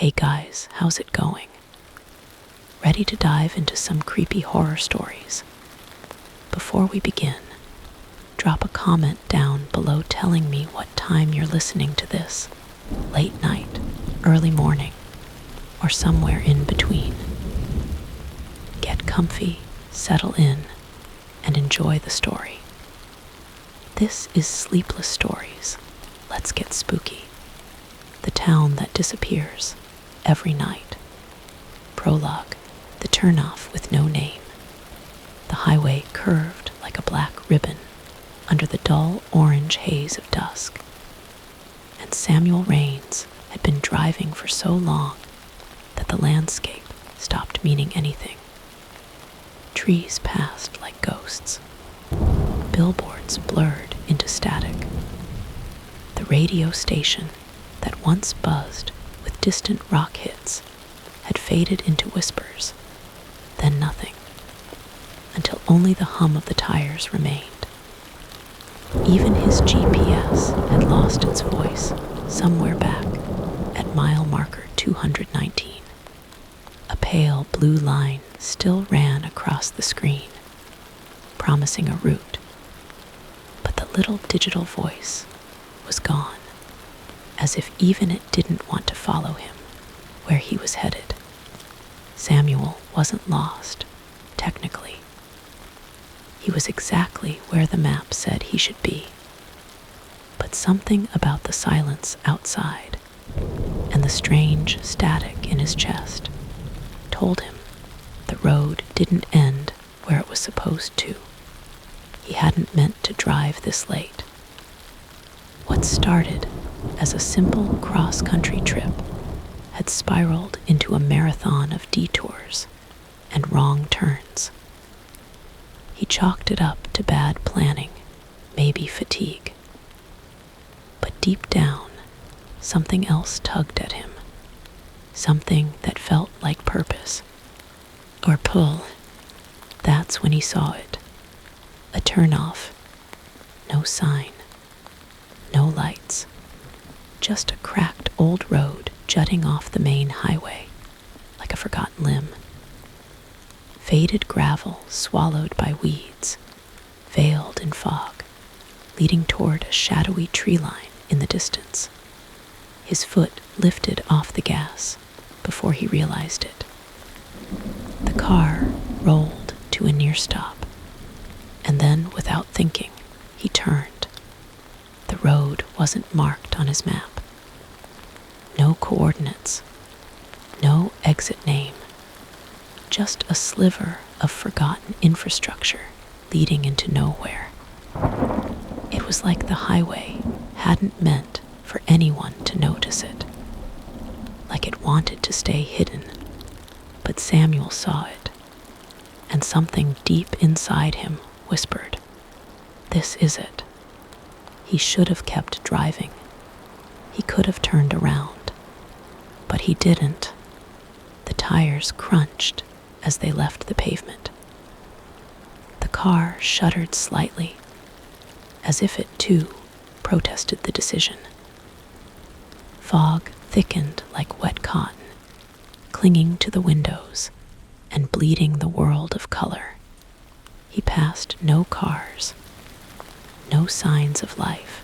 Hey guys, how's it going? Ready to dive into some creepy horror stories? Before we begin, drop a comment down below telling me what time you're listening to this. Late night, early morning, or somewhere in between. Get comfy, settle in, and enjoy the story. This is Sleepless Stories. Let's get spooky. The town that disappears every night. Prologue, the turnoff with no name. The highway curved like a black ribbon under the dull orange haze of dusk. And Samuel Raines had been driving for so long that the landscape stopped meaning anything. Trees passed like ghosts. Billboards blurred into static. The radio station that once buzzed with distant rock hits had faded into whispers, then nothing, until only the hum of the tires remained. Even his GPS had lost its voice somewhere back at mile marker 219. A pale blue line still ran across the screen, promising a route. But the little digital voice was gone, as if even it didn't want to follow him where he was headed. Samuel wasn't lost, technically. He was exactly where the map said he should be. But something about the silence outside and the strange static in his chest told him the road didn't end where it was supposed to. He hadn't meant to drive this late. What started as a simple cross-country trip had spiraled into a marathon of detours and wrong turns. He chalked it up to bad planning, maybe fatigue. But deep down, something else tugged at him. Something that felt like purpose. Or pull. That's when he saw it. A turnoff. No sign. No lights. Just a cracked old road jutting off the main highway, like a forgotten limb. Faded gravel swallowed by weeds, veiled in fog, leading toward a shadowy tree line in the distance. His foot lifted off the gas before he realized it. The car rolled to a near stop, and then, without thinking, he turned. The road wasn't marked on his map. No coordinates, no exit name, just a sliver of forgotten infrastructure leading into nowhere. It was like the highway hadn't meant for anyone to notice it, like it wanted to stay hidden, but Samuel saw it, and something deep inside him whispered, "This is it." He should have kept driving. He could have turned around, but he didn't. The tires crunched as they left the pavement. The car shuddered slightly, as if it too protested the decision. Fog thickened like wet cotton, clinging to the windows and bleeding the world of color. He passed no cars, no signs of life,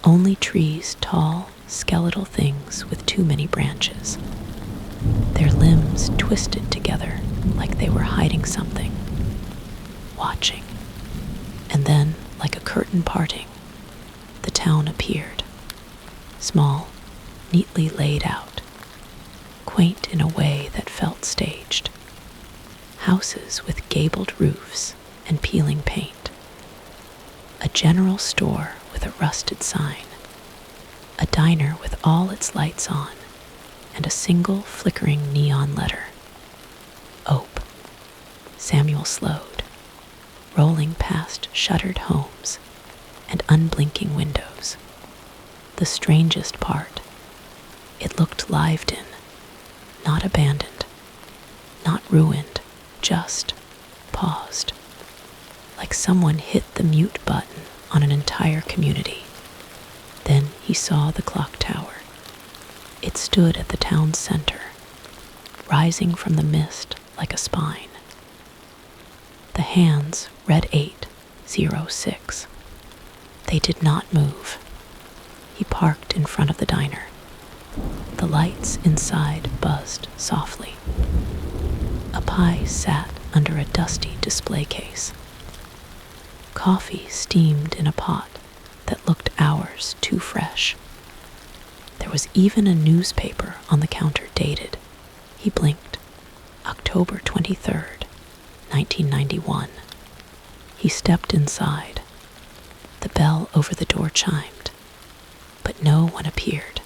only trees, tall, skeletal things with too many branches. Their limbs twisted together like they were hiding something, watching. And then, like a curtain parting, the town appeared. Small, neatly laid out, quaint in a way that felt staged. Houses with gabled roofs and peeling paint. A general store with a rusted sign. A diner with all its lights on, and a single flickering neon letter. Ope. Samuel slowed, rolling past shuttered homes and unblinking windows. The strangest part, it looked lived in, not abandoned, not ruined, just paused, like someone hit the mute button on an entire community. Then he saw the clock tower, It stood at the town's center, rising from the mist like a spine. The hands read 806. They did not move. He parked in front of the diner. The lights inside buzzed softly. A pie sat under a dusty display case. Coffee steamed in a pot that looked hours too fresh. There was even a newspaper on the counter dated. He blinked. October 23rd, 1991. He stepped inside. The bell over the door chimed, but no one appeared.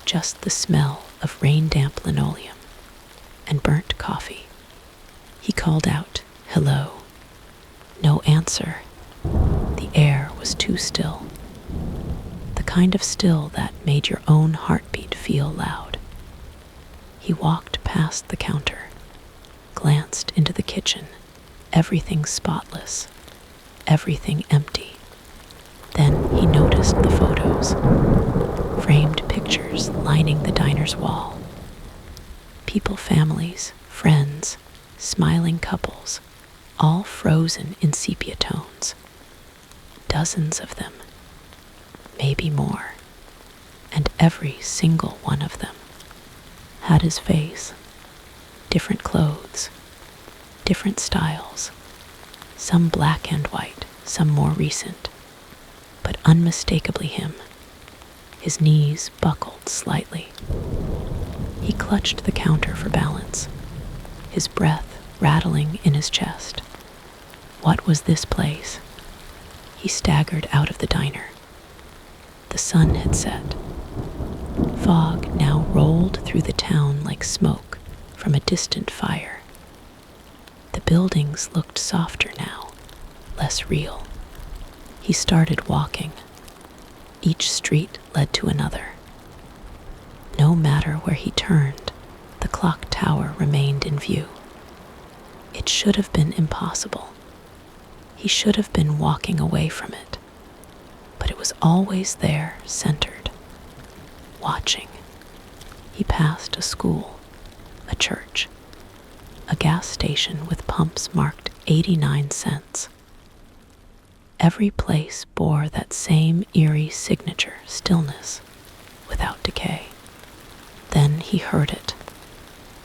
Just the smell of rain-damp linoleum and burnt coffee. He called out, "Hello." No answer. The air was too still. The kind of still that made your own heartbeat feel loud. He walked past the counter, glanced into the kitchen, everything spotless, everything empty. Then he noticed the photos, framed pictures lining the diner's wall. People, families, friends, smiling couples, all frozen in sepia tones. Dozens of them, maybe more, and every single one of them had his face, different clothes, different styles, some black and white, some more recent, but unmistakably him. His knees buckled slightly. He clutched the counter for balance, his breath rattling in his chest. What was this place? He staggered out of the diner. The sun had set. Fog now rolled through the town like smoke from a distant fire. The buildings looked softer now, less real. He started walking. Each street led to another. No matter where he turned, the clock tower remained in view. It should have been impossible. He should have been walking away from it, but it was always there, centered, watching. He passed a school, a church, a gas station with pumps marked 89 cents. Every place bore that same eerie signature, stillness, without decay. Then he heard it.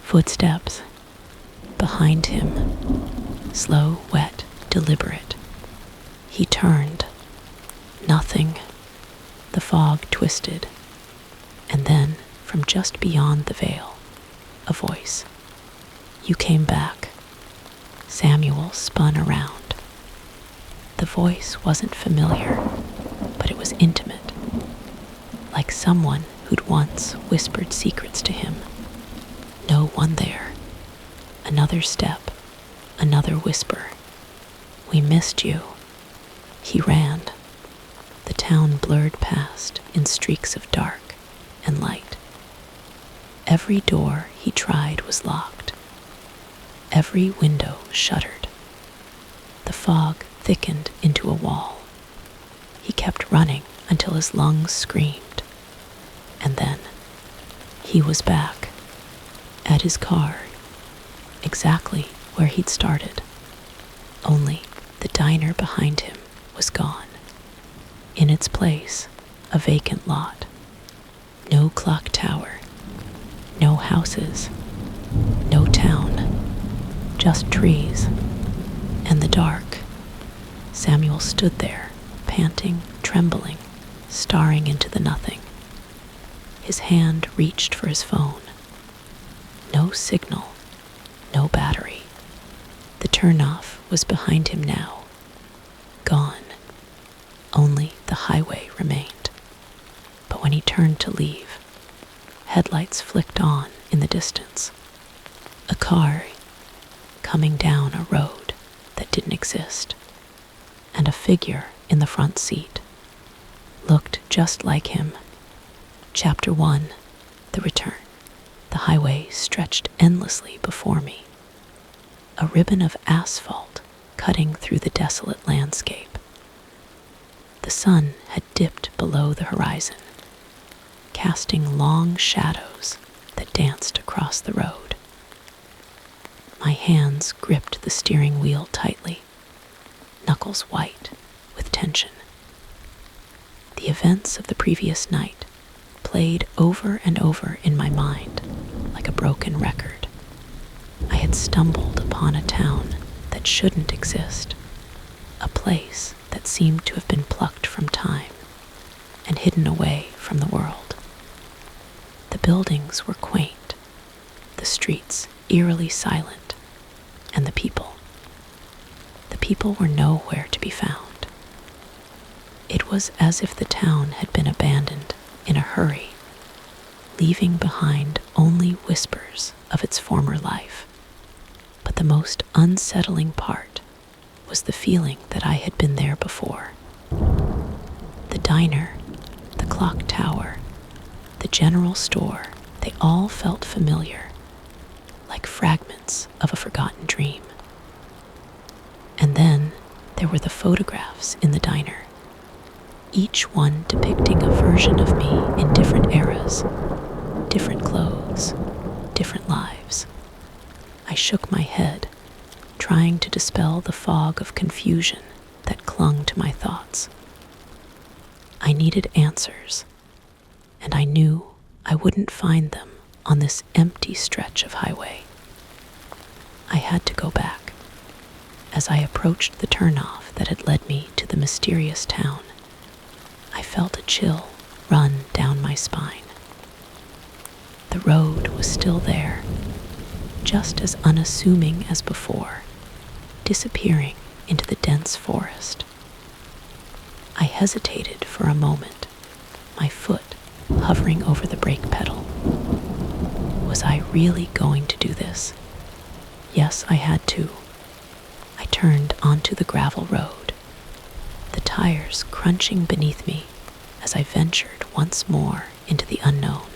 Footsteps. Behind him. Slow, wet, deliberate. He turned. Nothing. The fog twisted. And then, from just beyond the veil, a voice. "You came back." Samuel spun around. The voice wasn't familiar, but it was intimate, like someone who'd once whispered secrets to him. No one there. Another step, another whisper. "We missed you." He ran. The town blurred past in streaks of dark and light. Every door he tried was locked. Every window shuttered. The fog thickened into a wall. He kept running until his lungs screamed. And then he was back at his car, exactly where he'd started. Only the diner behind him was gone. In its place, a vacant lot. No clock tower, no houses, no town, just trees and the dark. Samuel stood there, panting, trembling, staring into the nothing. His hand reached for his phone. No signal, no battery. The turnoff was behind him now. Gone. Only the highway remained. But when he turned to leave, headlights flicked on in the distance. A car coming down a road that didn't exist, and a figure in the front seat. Looked just like him. Chapter 1, The Return. The highway stretched endlessly before me. A ribbon of asphalt cutting through the desolate landscape. The sun had dipped below the horizon, casting long shadows that danced across the road. My hands gripped the steering wheel tightly, knuckles white with tension. The events of the previous night played over and over in my mind like a broken record. I had stumbled upon a town that shouldn't exist, a place that seemed to have been plucked from time and hidden away from the world. The buildings were quaint, the streets eerily silent, and the people were nowhere to be found. It was as if the town had been abandoned in a hurry, leaving behind only whispers of its former life. But the most unsettling part was the feeling that I had been there before. The diner, the clock tower, the general store, they all felt familiar, like fragments of a forgotten dream. And then there were the photographs in the diner, each one depicting a version of me in different eras, different clothes, different lives. I shook my head, trying to dispel the fog of confusion that clung to my thoughts. I needed answers, and I knew I wouldn't find them on this empty stretch of highway. I had to go back. As I approached the turnoff that had led me to the mysterious town, I felt a chill run down my spine. The road was still there, just as unassuming as before, disappearing into the dense forest. I hesitated for a moment, my foot hovering over the brake pedal. Was I really going to do this? Yes, I had to. I turned onto the gravel road, the tires crunching beneath me as I ventured once more into the unknown.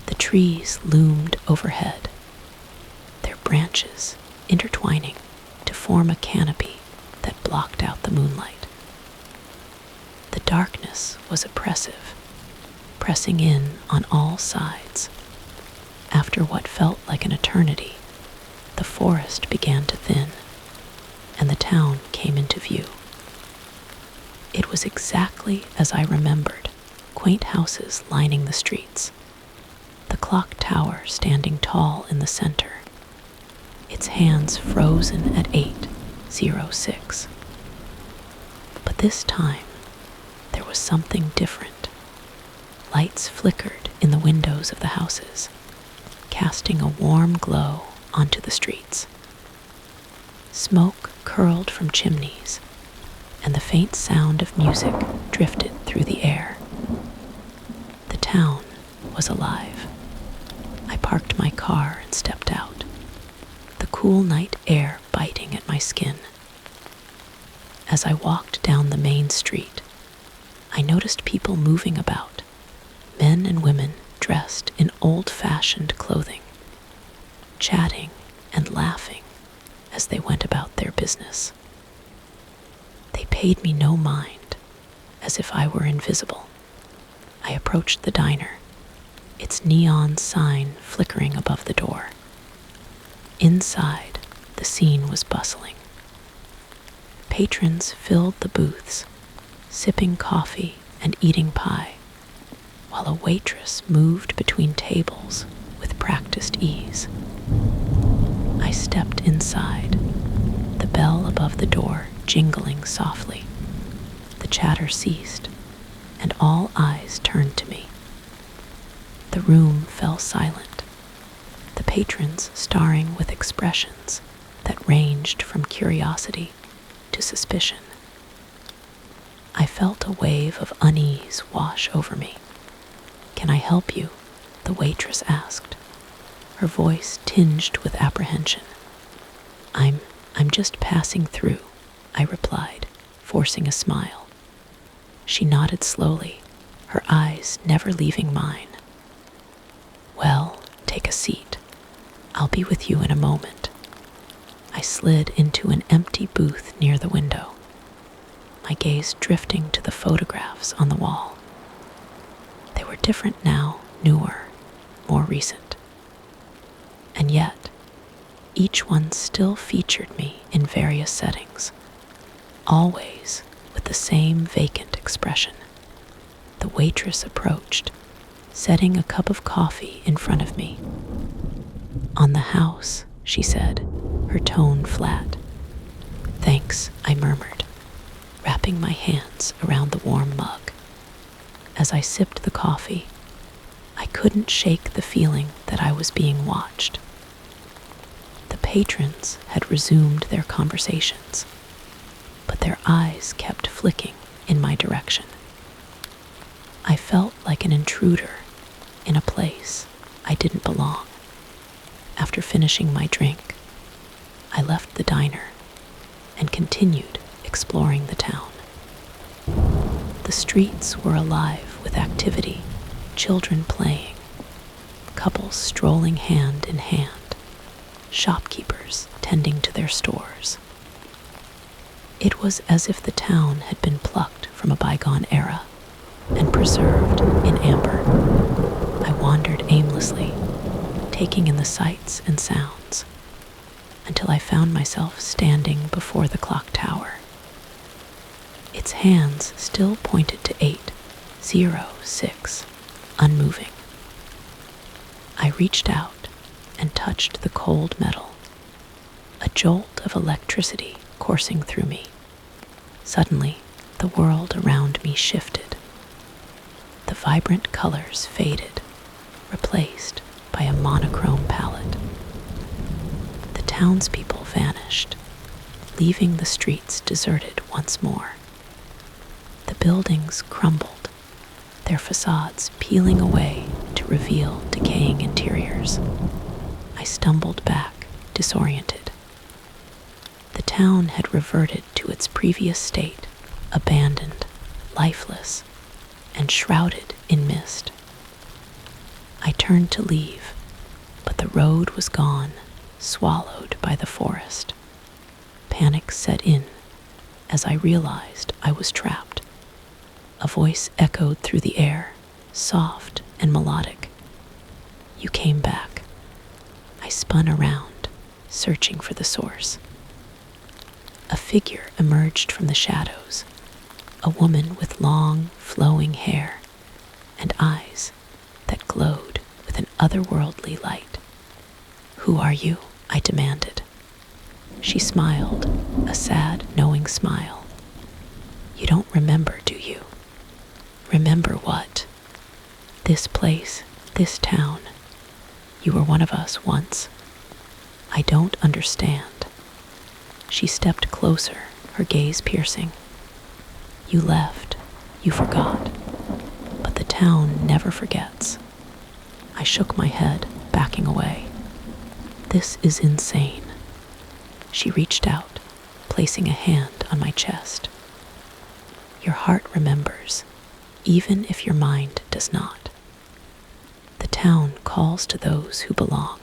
The trees loomed overhead, their branches intertwining to form a canopy that blocked out the moonlight. The darkness was oppressive, pressing in on all sides. After what felt like an eternity, the forest began to thin, and the town came into view. It was exactly as I remembered, quaint houses lining the streets, the clock tower standing tall in the center, its hands frozen at 8:06. But this time, there was something different. Lights flickered in the windows of the houses, casting a warm glow onto the streets. Smoke curled from chimneys, and the faint sound of music drifted through the air. The town was alive. I parked my car and stepped out, the cool night air biting at my skin. As I walked down the main street, I noticed people moving about, men and women dressed in old-fashioned clothing, chatting and laughing as they went about their business. They paid me no mind, as if I were invisible. I approached the diner, its neon sign flickering above the door. Inside, the scene was bustling. Patrons filled the booths, sipping coffee and eating pie, while a waitress moved between tables with practiced ease. I stepped inside, the bell above the door jingling softly. The chatter ceased, and all eyes turned to me. The room fell silent, the patrons staring with expressions that ranged from curiosity to suspicion. I felt a wave of unease wash over me. "Can I help you?" the waitress asked, her voice tinged with apprehension. I'm just passing through," I replied, forcing a smile. She nodded slowly, her eyes never leaving mine. "Well, take a seat. I'll be with you in a moment." I slid into an empty booth near the window, my gaze drifting to the photographs on the wall. They were different now, newer, more recent. And yet, each one still featured me in various settings, always with the same vacant expression. The waitress approached, setting a cup of coffee in front of me. "On the house," she said, her tone flat. "Thanks," I murmured, wrapping my hands around the warm mug. As I sipped the coffee, I couldn't shake the feeling that I was being watched. The patrons had resumed their conversations, but their eyes kept flicking in my direction. I felt like an intruder in a place I didn't belong. After finishing my drink, I left the diner and continued exploring the town. The streets were alive with activity, children playing, couples strolling hand in hand, shopkeepers tending to their stores. It was as if the town had been plucked from a bygone era and preserved in amber. I wandered aimlessly, taking in the sights and sounds, until I found myself standing before the clock tower. Its hands still pointed to 8:06, unmoving. I reached out and touched the cold metal, a jolt of electricity coursing through me. Suddenly, the world around me shifted. The vibrant colors faded, replaced by a monochrome palette. The townspeople vanished, leaving the streets deserted once more. The buildings crumbled, their facades peeling away to reveal decaying interiors. I stumbled back, disoriented. The town had reverted to its previous state, abandoned, lifeless, and shrouded in mist. I turned to leave, but the road was gone, swallowed by the forest. Panic set in as I realized I was trapped. A voice echoed through the air, soft and melodic. "You came back." I spun around, searching for the source. A figure emerged from the shadows, a woman with long, flowing hair and eyes that glowed with an otherworldly light. "Who are you?" I demanded. She smiled, a sad, knowing smile. "You don't remember, do you?" "Remember what?" "This place, this town. You were one of us once." "I don't understand." She stepped closer, her gaze piercing. "You left, you forgot, but the town never forgets." I shook my head, backing away. "This is insane." She reached out, placing a hand on my chest. "Your heart remembers, even if your mind does not. The town calls to those who belong."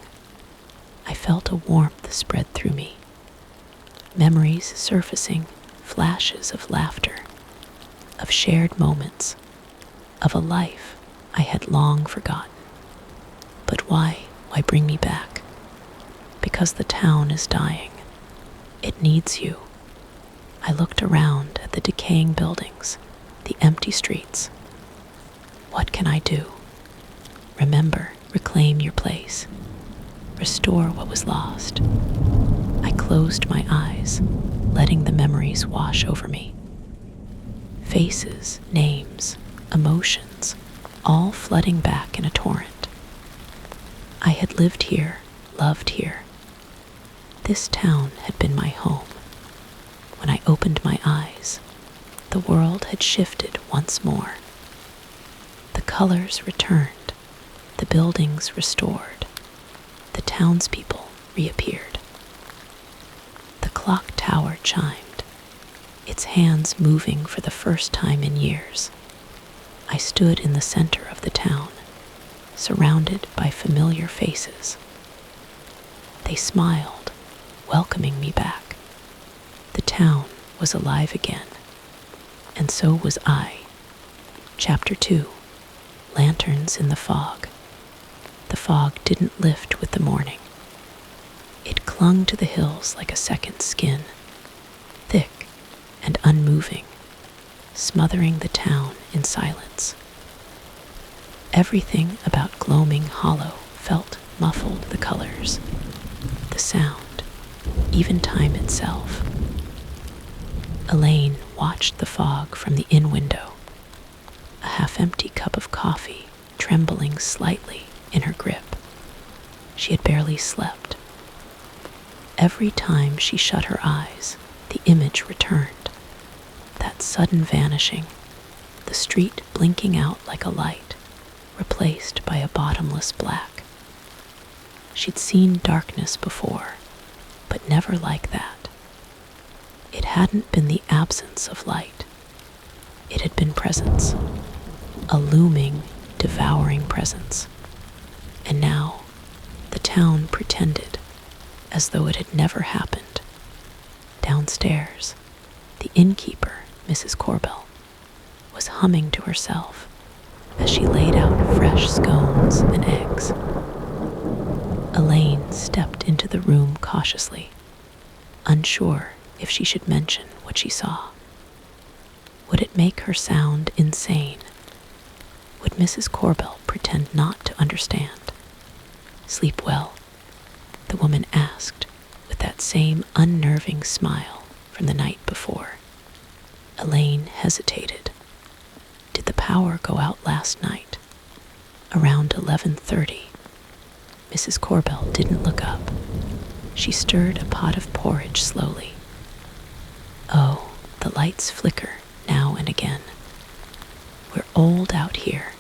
I felt a warmth spread through me. Memories surfacing, flashes of laughter, of shared moments, of a life I had long forgotten. But why bring me back? Because the town is dying. It needs you. I looked around at the decaying buildings, the empty streets. What can I do? Remember, reclaim your place. Restore what was lost. I closed my eyes, letting the memories wash over me. Faces, names, emotions, all flooding back in a torrent. I had lived here, loved here. This town had been my home. When I opened my eyes, the world had shifted once more. The colors returned, the buildings restored, the townspeople reappeared. The clock tower chimed, its hands moving for the first time in years. I stood in the center of the town, surrounded by familiar faces. They smiled, welcoming me back. The town was alive again, and so was I. Chapter 2, Lanterns in the fog. The fog didn't lift with the morning. It clung to the hills like a second skin, thick and unmoving, smothering the town in silence. Everything about Gloaming Hollow felt muffled: the colors, the sound, even time itself. Elaine watched the fog from the inn window, a half-empty cup of coffee trembling slightly in her grip. She had barely slept. Every time she shut her eyes, the image returned. That sudden vanishing, the street blinking out like a light, replaced by a bottomless black. She'd seen darkness before, but never like that. It hadn't been the absence of light. It had been presence, a looming, devouring presence. And now, the town pretended as though it had never happened. Downstairs, the innkeeper, Mrs. Corbell, was humming to herself as she laid out fresh scones and eggs. Elaine stepped into the room cautiously, unsure if she should mention what she saw. Would it make her sound insane? Would Mrs. Corbell pretend not to understand? Sleep well, the woman asked with that same unnerving smile from the night before. Elaine hesitated. Did the power go out last night? Around 11:30. Mrs. Corbell didn't look up. She stirred a pot of porridge slowly. Oh, the lights flicker now and again. We're old out here.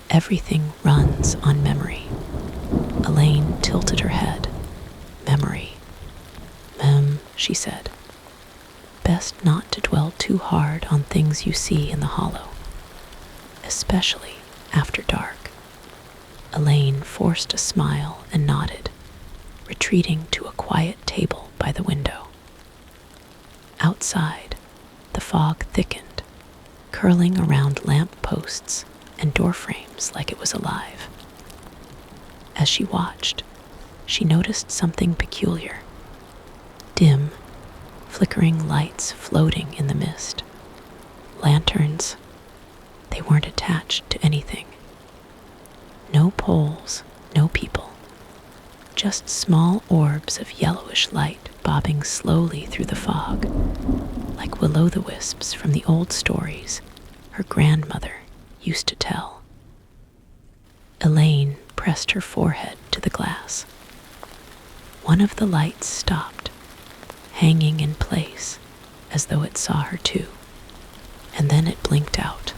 Everything runs on memory. Elaine tilted her head. Memory. She said. Best not to dwell too hard on things you see in the hollow, especially after dark. Elaine forced a smile and nodded, retreating to a quiet table by the window. Outside, the fog thickened, curling around lamp posts and door frames like it was alive. As she watched, she noticed something peculiar. Dim, flickering lights floating in the mist. Lanterns. They weren't attached to anything. No poles, no people. Just small orbs of yellowish light bobbing slowly through the fog, like will-o'-the-wisps from the old stories her grandmother used to tell. Elaine pressed her forehead to the glass. One of the lights stopped, hanging in place as though it saw her too, and then it blinked out.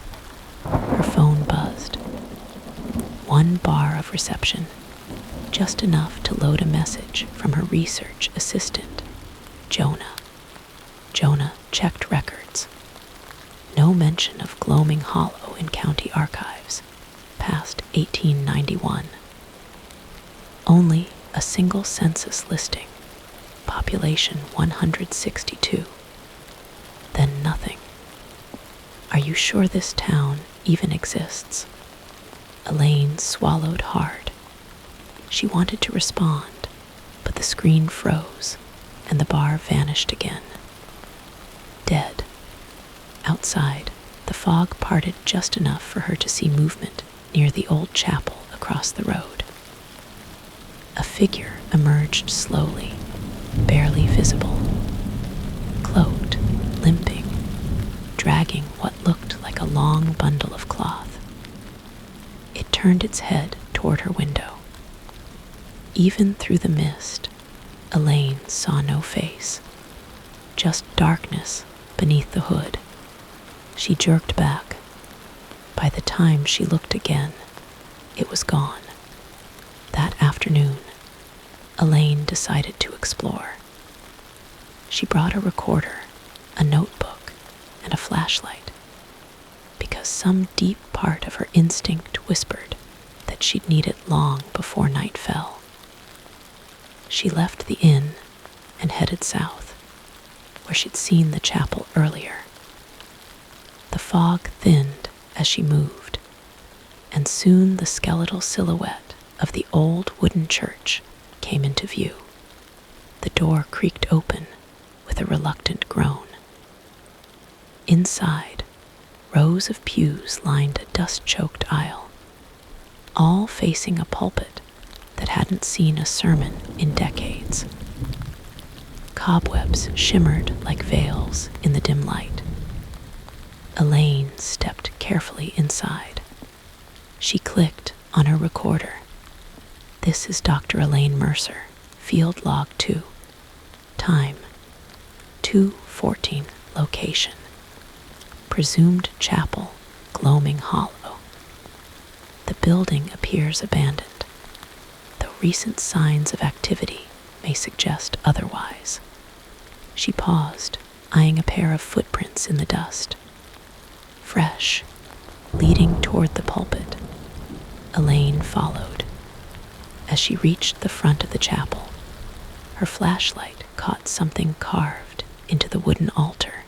Her phone buzzed. One bar of reception, just enough to load a message from her research assistant, Jonah. Jonah checked records. No mention of Gloaming Hollow in county archives past 1891. Only a single census listing, population 162. Then nothing. Are you sure this town even exists? Elaine swallowed hard. She wanted to respond, but the screen froze and the bar vanished again. Dead. Outside, the fog parted just enough for her to see movement near the old chapel across the road. A figure emerged slowly, barely visible, cloaked, limping, dragging what looked like a long bundle of cloth. It turned its head toward her window. Even through the mist, Elaine saw no face, just darkness beneath the hood. She jerked back. By the time she looked again, it was gone. That afternoon, Elaine decided to explore. She brought a recorder, a notebook, and a flashlight, because some deep part of her instinct whispered that she'd need it long before night fell. She left the inn and headed south, where she'd seen the chapel earlier. The fog thinned as she moved. and soon the skeletal silhouette of the old wooden church came into view. The door creaked open with a reluctant groan. Inside, rows of pews lined a dust-choked aisle, all facing a pulpit that hadn't seen a sermon in decades. Cobwebs shimmered like veils in the dim light. Elaine stepped carefully inside. She clicked on her recorder. This is Dr. Elaine Mercer, Field Log 2. Time, 2:14. Location, presumed chapel, Gloaming Hollow. The building appears abandoned, though recent signs of activity may suggest otherwise. She paused, eyeing a pair of footprints in the dust. Fresh, leading toward the pulpit. Elaine followed. As she reached the front of the chapel, her flashlight caught something carved into the wooden altar.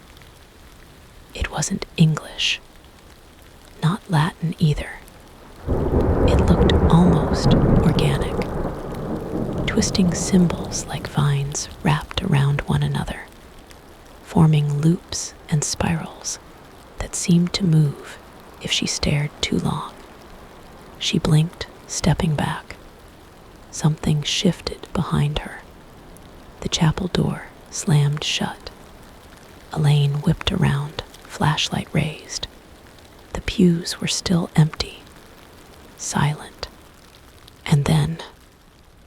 It wasn't English, not Latin either. It looked almost organic, twisting symbols like vines wrapped around one another, forming loops and spirals that seemed to move if she stared too long. She blinked, stepping back. Something shifted behind her. The chapel door slammed shut. Elaine whipped around, flashlight raised. The pews were still empty, silent. And then,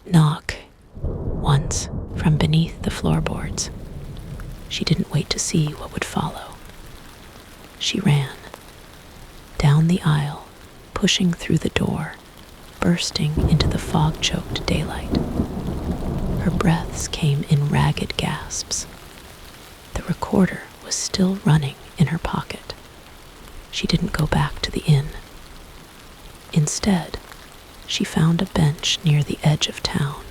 knock, once from beneath the floorboards. She didn't wait to see what would follow. She ran down the aisle, pushing through the door, bursting into the fog-choked daylight. Her breaths came in ragged gasps. The recorder was still running in her pocket. She didn't go back to the inn. Instead, she found a bench near the edge of town,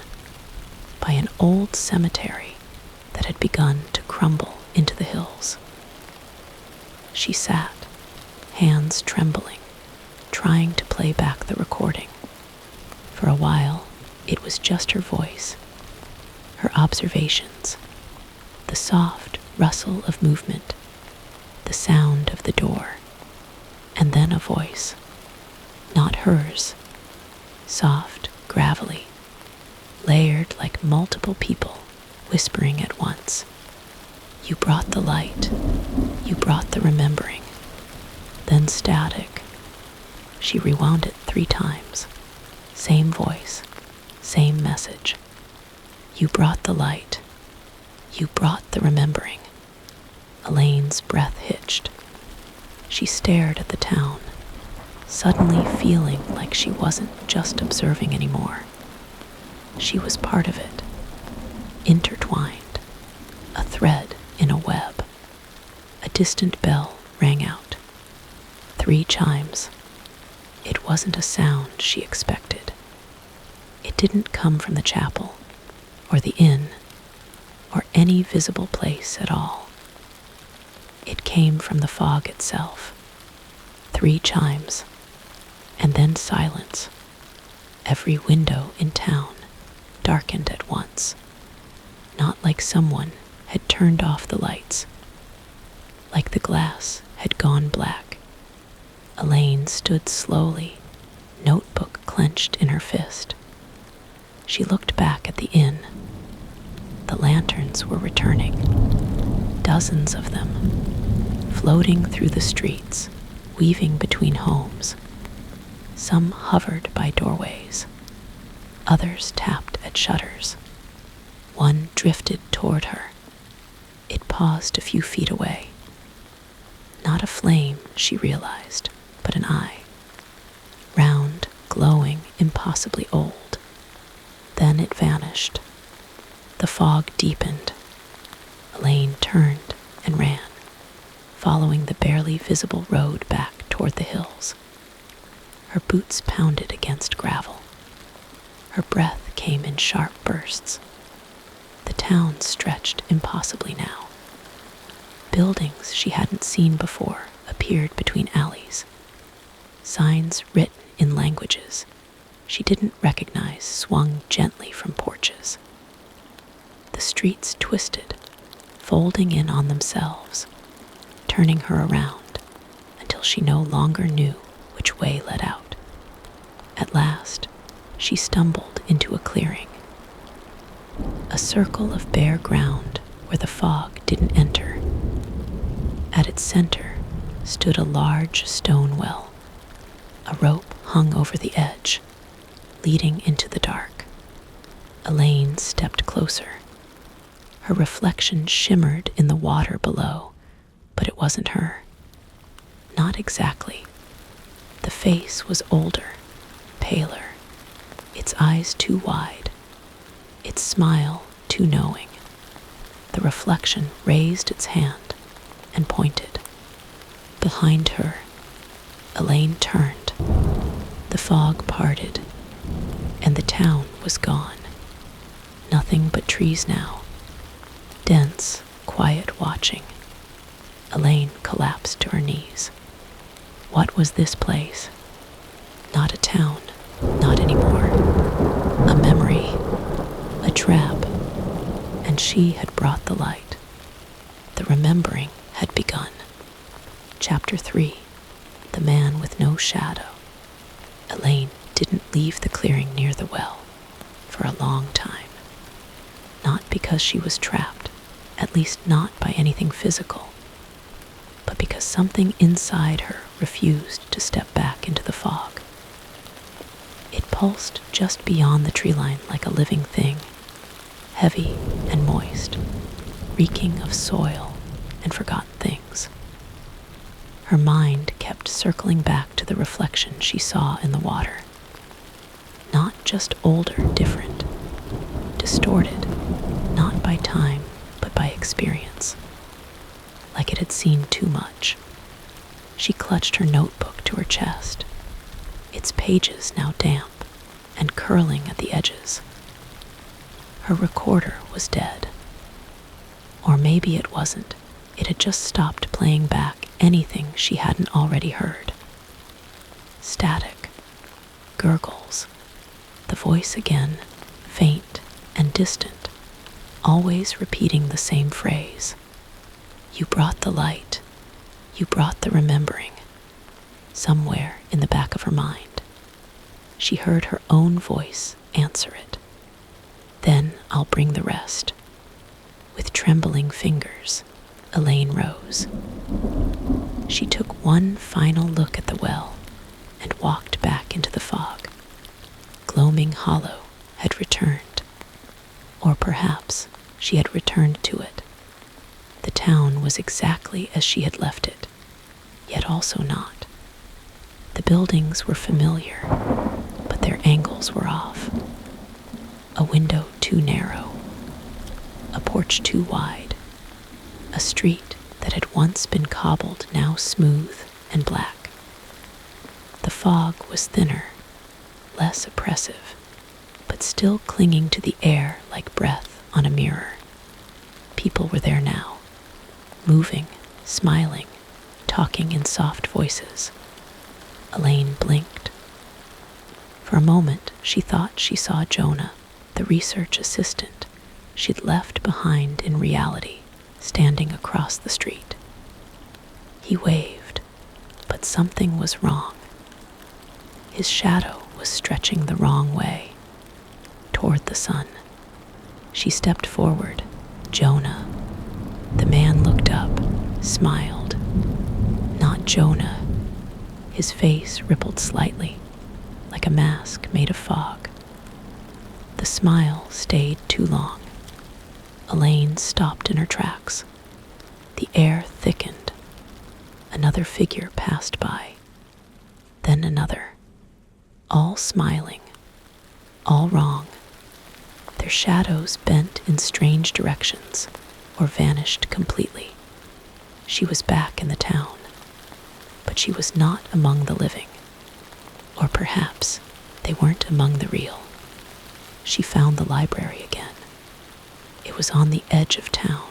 by an old cemetery that had begun to crumble into the hills. She sat, hands trembling, trying to play back the recording. For a while, it was just her voice, her observations, the soft rustle of movement, the sound of the door, and then a voice, not hers, soft, gravelly, layered like multiple people whispering at once. You brought the light, you brought the remembering. Then static. She rewound it 3 times. Same voice, same message. You brought the light, you brought the remembering. Elaine's breath hitched. She stared at the town, suddenly feeling like she wasn't just observing anymore. She was part of it, intertwined, a thread in a web. A distant bell rang out. 3 chimes. It wasn't a sound she expected. It didn't come from the chapel, or the inn, or any visible place at all. It came from the fog itself. 3 chimes, and then silence. Every window in town darkened at once, not like someone had turned off the lights, like the glass had gone black. Elaine stood slowly, notebook clenched in her fist. She looked back at the inn. The lanterns were returning, dozens of them, floating through the streets, weaving between homes. Some hovered by doorways. Others tapped at shutters. One drifted toward her. It paused a few feet away. Not a flame, she realized, but an eye. Round, glowing, impossibly old. Then it vanished. The fog deepened. Elaine turned and ran, following the barely visible road back toward the hills. Her boots pounded against gravel. Her breath came in sharp bursts. The town stretched impossibly now. Buildings she hadn't seen before appeared between alleys. Signs written in languages she didn't recognize swung gently from porches. The streets twisted, folding in on themselves, turning her around until she no longer knew which way led out. At last, she stumbled into a clearing, a circle of bare ground where the fog didn't enter. At its center stood a large stone well. A rope hung over the edge, leading into the dark. Elaine stepped closer. Her reflection shimmered in the water below, but it wasn't her. Not exactly. The face was older, paler, its eyes too wide, its smile too knowing. The reflection raised its hand and pointed. Behind her, Elaine turned. The fog parted, and the town was gone. Nothing but trees now. Dense, quiet watching. Elaine collapsed to her knees. What was this place? Not a town, not anymore. A memory, a trap, and she had brought the light. The remembering had begun. Chapter 3, The Man with No Shadow. Elaine didn't leave the clearing near the well for a long time. Not because she was trapped, at least not by anything physical, but because something inside her refused to step back into the fog. It pulsed just beyond the tree line like a living thing, heavy and moist, reeking of soil and forgotten things. Her mind kept circling back to the reflection she saw in the water. Not just older, different, distorted, not by time, but by experience. Like it had seen too much. She clutched her notebook to her chest, its pages now damp and curling at the edges. Her recorder was dead. Or maybe it wasn't. It had just stopped playing back anything she hadn't already heard. Static, gurgles, the voice again, faint and distant, always repeating the same phrase. You brought the light. You brought the remembering. Somewhere in the back of her mind, she heard her own voice answer it. Then I'll bring the rest. With trembling fingers, Elaine rose. She took one final look at the well and walked back into the fog. Gloaming Hollow had returned. Or perhaps she had returned to it. The town was exactly as she had left it, yet also not. The buildings were familiar, but their angles were off. A window too narrow, a porch too wide, a street that had once been cobbled now smooth and black. The fog was thinner, less oppressive, but still clinging to the air like breath on a mirror. People were there now, moving, smiling, talking in soft voices. Elaine blinked. For a moment, she thought she saw Jonah, the research assistant she'd left behind in reality, standing across the street. He waved, but something was wrong. His shadow was stretching the wrong way, toward the sun. She stepped forward. Jonah. The man looked up, smiled. Not Jonah. His face rippled slightly, like a mask made of fog. The smile stayed too long. Elaine stopped in her tracks. The air thickened. Another figure passed by. Then another. All smiling. All wrong. Their shadows bent in strange directions or vanished completely. She was back in the town, but she was not among the living. Or perhaps they weren't among the real. She found the library again. It was on the edge of town,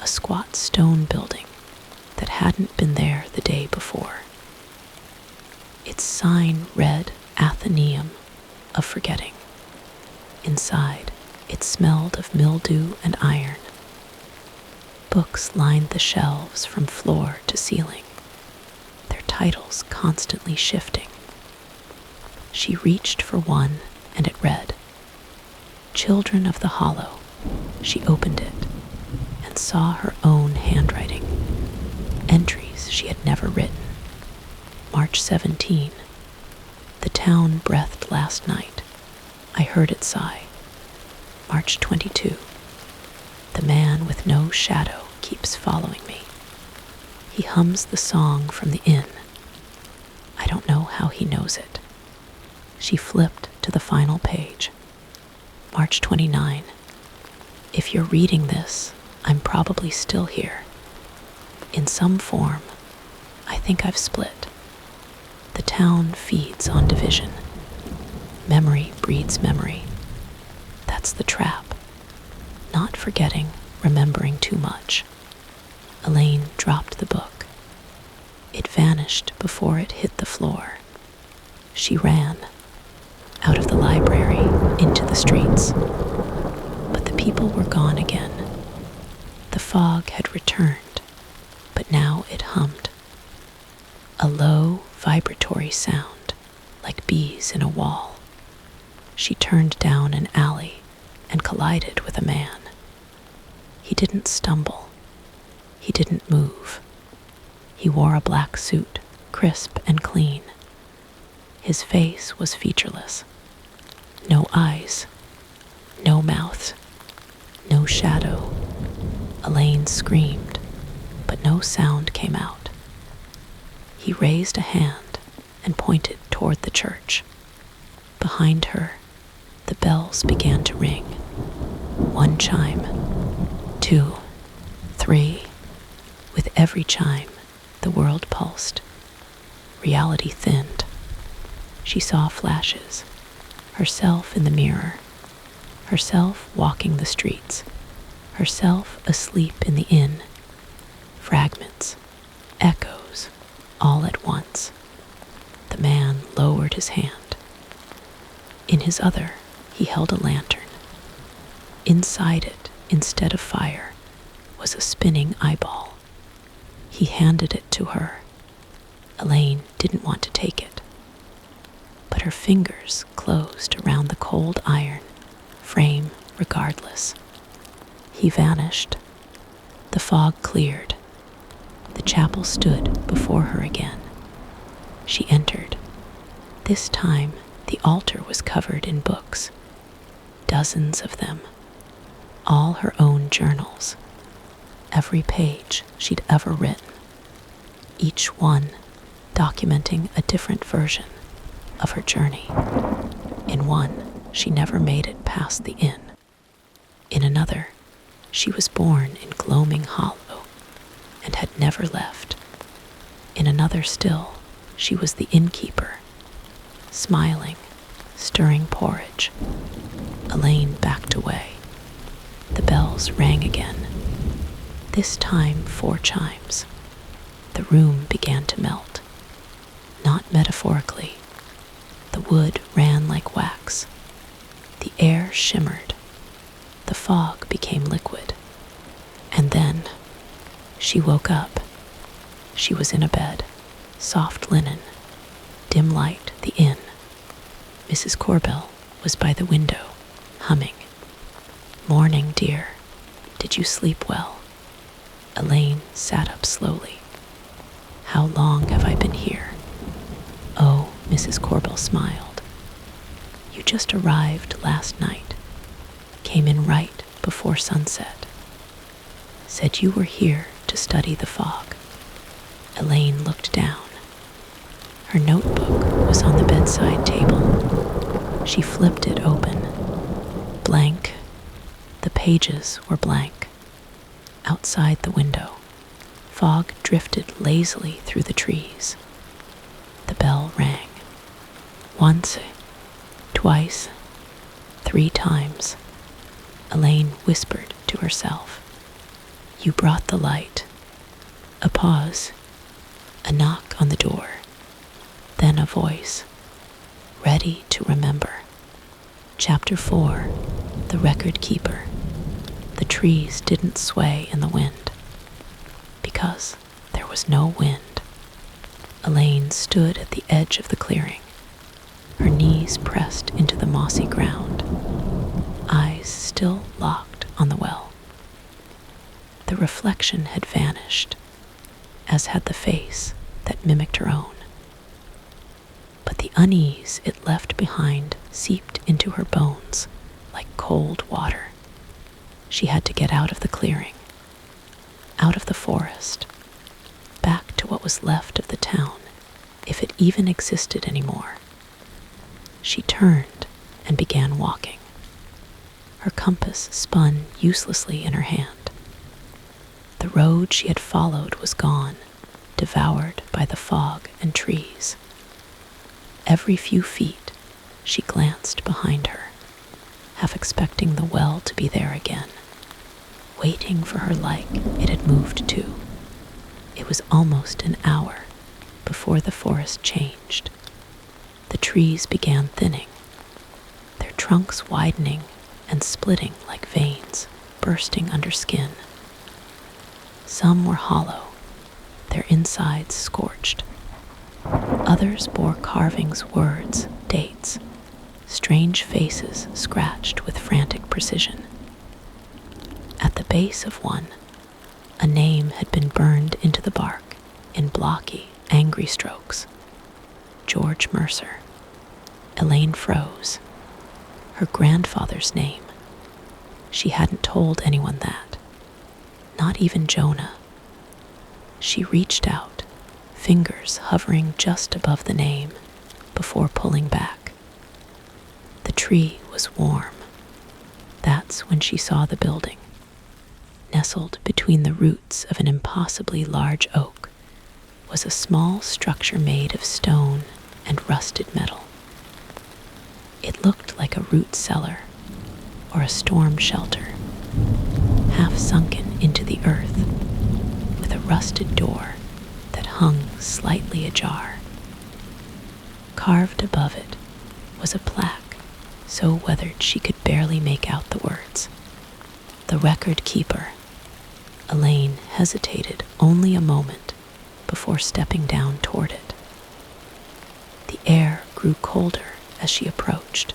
a squat stone building that hadn't been there the day before. Its sign read Athenaeum of Forgetting. Inside, it smelled of mildew and iron. Books lined the shelves from floor to ceiling, their titles constantly shifting. She reached for one, and it read, Children of the Hollow. She opened it and saw her own handwriting, entries she had never written. March 17. The town breathed last night. I heard it sigh. March 22. The man with no shadow keeps following me. He hums the song from the inn. I don't know how he knows it. She flipped to the final page. March 29. If you're reading this, I'm probably still here. In some form, I think I've split. The town feeds on division. Memory breeds memory. That's the trap. Not forgetting, remembering too much. Elaine dropped the book. It vanished before it hit the floor. She ran, out of the library, into the streets. But the people were gone again. The fog had returned, but now it hummed. A low, vibratory sound, like bees in a wall. She turned down an alley and collided with a man. He didn't stumble. He didn't move. He wore a black suit, crisp and clean. His face was featureless. No eyes, no mouth, no shadow. Elaine screamed, but no sound came out. He raised a hand and pointed toward the church. Behind her, the bells began to ring. 1 chime, 2, 3. With every chime, the world pulsed. Reality thinned. She saw flashes. Herself in the mirror. Herself walking the streets. Herself asleep in the inn. Fragments, echoes, all at once. The man lowered his hand. In his other, he held a lantern. Inside it, instead of fire, was a spinning eyeball. He handed it to her. Elaine didn't want to take it, but her fingers closed around the cold iron frame regardless. He vanished. The fog cleared. The chapel stood before her again. She entered. This time, the altar was covered in books, dozens of them, all her own journals, every page she'd ever written, each one documenting a different version of her journey. In one, she never made it past the inn. In another, she was born in Gloaming Hollow and had never left. In another still, she was the innkeeper, smiling, stirring porridge. Elaine backed away. The bells rang again. This time 4 chimes. The room began to melt. Not metaphorically. The wood ran like wax. The air shimmered. The fog became liquid. And then she woke up. She was in a bed, soft linen, dim light, the inn. Mrs. Corbell was by the window, humming. Morning, dear. Did you sleep well? Elaine sat up slowly. How long have I been here? Oh, Mrs. Corbell smiled. You just arrived last night. Came in right before sunset. Said you were here to study the fog. Elaine looked down. Her notebook was on the bedside table. She flipped it open. Blank. The pages were blank. Outside the window, fog drifted lazily through the trees. The bell rang. Once, twice, 3 times. Elaine whispered to herself. You brought the light. A pause. A knock on the door. Then a voice, ready to remember. Chapter 4, The Record Keeper. The trees didn't sway in the wind. Because there was no wind, Elaine stood at the edge of the clearing, her knees pressed into the mossy ground, eyes still locked on the well. The reflection had vanished, as had the face that mimicked her own. But the unease it left behind seeped into her bones like cold water. She had to get out of the clearing, out of the forest, back to what was left of the town, if it even existed anymore. She turned and began walking. Her compass spun uselessly in her hand. The road she had followed was gone, devoured by the fog and trees. Every few feet, she glanced behind her, half expecting the well to be there again, waiting for her like it had moved to. It was almost an hour before the forest changed. The trees began thinning, their trunks widening and splitting like veins bursting under skin. Some were hollow, their insides scorched. Others bore carvings, words, dates, strange faces scratched with frantic precision. At the base of one, a name had been burned into the bark in blocky, angry strokes. George Mercer. Elaine froze. Her grandfather's name. She hadn't told anyone that. Not even Jonah. She reached out, fingers hovering just above the name, before pulling back. The tree was warm. That's when she saw the building. Nestled between the roots of an impossibly large oak was a small structure made of stone and rusted metal. It looked like a root cellar or a storm shelter, half sunken into the earth, with a rusted door that hung slightly ajar. Carved above it was a plaque so weathered she could barely make out the words. The Record Keeper. Elaine hesitated only a moment before stepping down toward it. The air grew colder as she approached,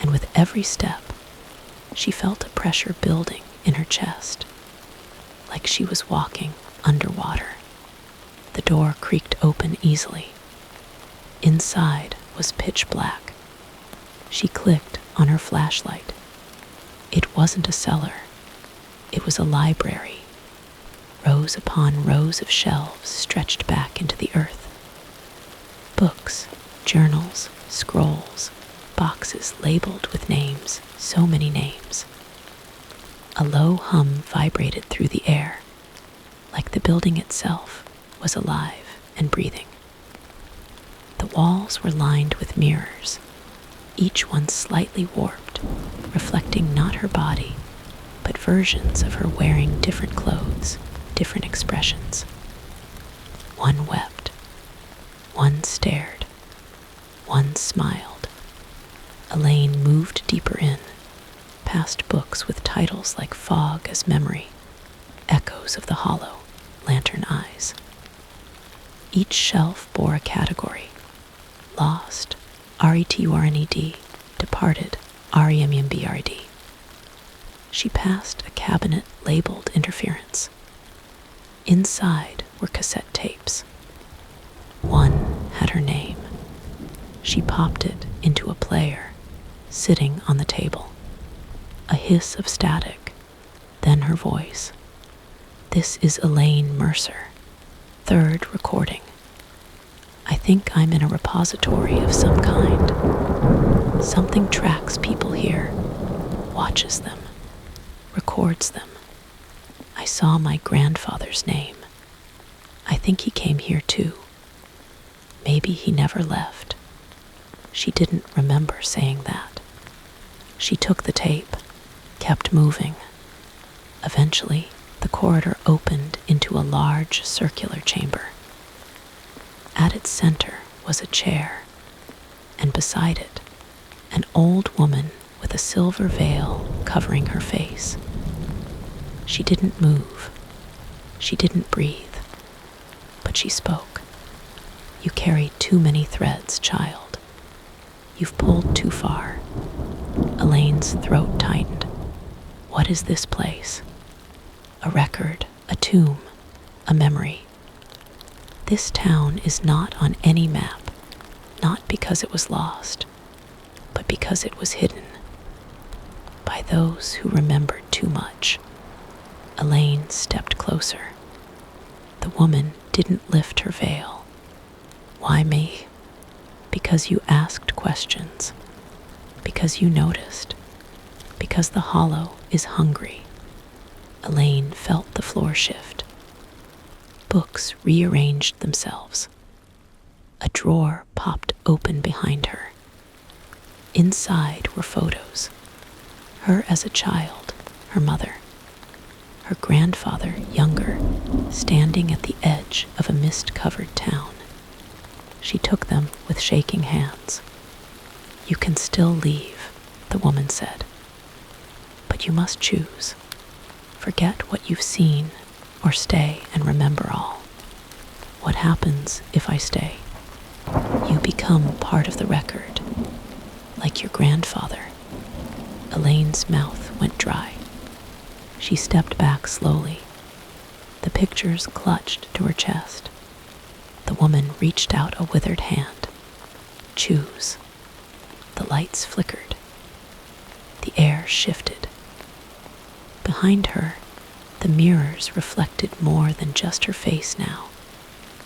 and with every step, she felt a pressure building in her chest, like she was walking underwater. The door creaked open easily. Inside was pitch black. She clicked on her flashlight. It wasn't a cellar. It was a library. Rows upon rows of shelves stretched back into the earth. Books, journals, scrolls, boxes labeled with names, so many names. A low hum vibrated through the air, like the building itself was alive and breathing. The walls were lined with mirrors, each one slightly warped, reflecting not her body, but versions of her wearing different clothes, different expressions. One wept, one stared, one smiled. Elaine moved deeper in, past books with titles like Fog as Memory, Echoes of the Hollow, Lantern Eyes. Each shelf bore a category: Lost, RETURNED, Departed, REMMBRD. She passed a cabinet labeled Interference. Inside were cassette tapes. One had her name. She popped it into a player, sitting on the table. A hiss of static, then her voice. This is Elaine Mercer, third recording. I think I'm in a repository of some kind. Something tracks people here, watches them, records them. I saw my grandfather's name. I think he came here too. Maybe he never left. She didn't remember saying that. She took the tape, kept moving. Eventually, the corridor opened into a large circular chamber. At its center was a chair, and beside it, an old woman with a silver veil covering her face. She didn't move. She didn't breathe. But she spoke. "You carry too many threads, child. You've pulled too far." Elaine's throat tightened. What is this place? A record, a tomb, a memory. This town is not on any map, not because it was lost, but because it was hidden by those who remembered too much. Elaine stepped closer. The woman didn't lift her veil. "Why me?" "Because you asked questions. Because you noticed. Because the hollow is hungry." Elaine felt the floor shift. Books rearranged themselves. A drawer popped open behind her. Inside were photos. Her as a child, her mother. Her grandfather, younger, standing at the edge of a mist-covered town. She took them with shaking hands. "You can still leave," the woman said. "But you must choose. Forget what you've seen, or stay and remember all. What happens if I stay? You become part of the record, like your grandfather." Elaine's mouth went dry. She stepped back slowly. The pictures clutched to her chest. The woman reached out a withered hand. "Choose." The lights flickered. The air shifted. Behind her, the mirrors reflected more than just her face now.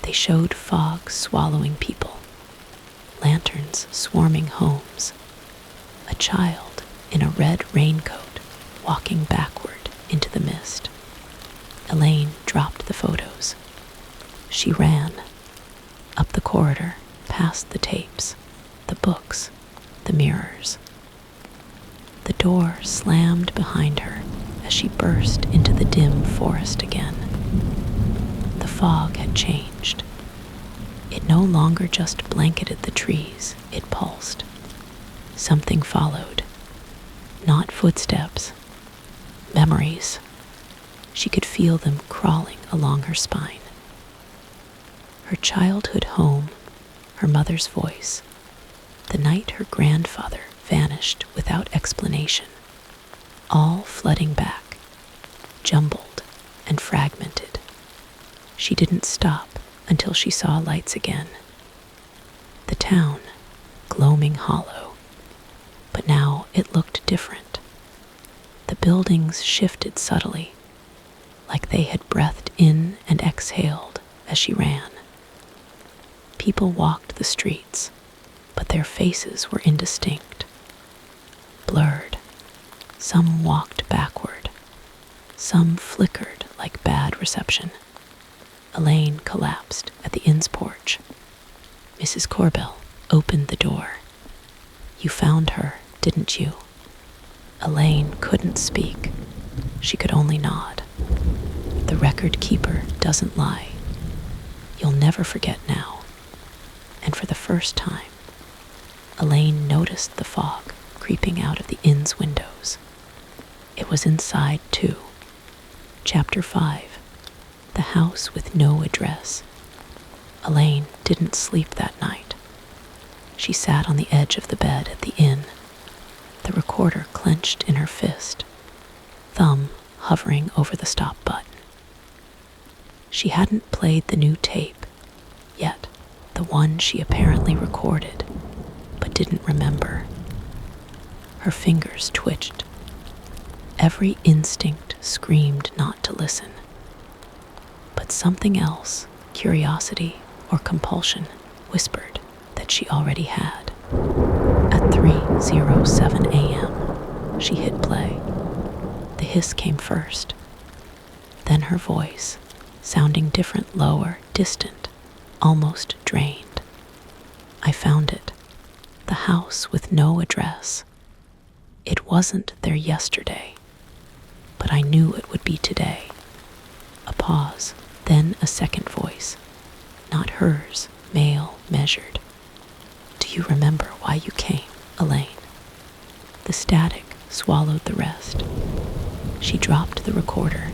They showed fog swallowing people, lanterns swarming homes, a child in a red raincoat walking backward into the mist. Elaine dropped the photos. She ran up the corridor, past the tapes, the books, the mirrors. The door slammed behind her as she burst into the dim forest again. The fog had changed. It no longer just blanketed the trees, it pulsed. Something followed. Not footsteps. Memories. She could feel them crawling along her spine. Her childhood home, her mother's voice, the night her grandfather vanished without explanation, all flooding back, jumbled and fragmented. She didn't stop until she saw lights again. The town, Gloaming Hollow, but now it looked different. The buildings shifted subtly, like they had breathed in and exhaled as she ran. People walked the streets, but their faces were indistinct, blurred. Some walked backward. Some flickered like bad reception. Elaine collapsed at the inn's porch. Mrs. Corbell opened the door. "You found her, didn't you?" Elaine couldn't speak. She could only nod. "The record keeper doesn't lie. You'll never forget now." And for the first time, Elaine noticed the fog creeping out of the inn's windows. It was inside, too. Chapter 5. The House with No Address. Elaine didn't sleep that night. She sat on the edge of the bed at the inn, the recorder clenched in her fist, thumb hovering over the stop button. She hadn't played the new tape yet, the one she apparently recorded, but didn't remember. Her fingers twitched. Every instinct screamed not to listen. But something else, curiosity or compulsion, whispered that she already had. At 3:07 a.m., she hit play. The hiss came first. Then her voice, sounding different, lower, distant, almost drained. "I found it. The house with no address. It wasn't there yesterday, but I knew it would be today." A pause, then a second voice, not hers, male, measured. Do you remember why you came, Elaine? The static swallowed the rest. She dropped the recorder.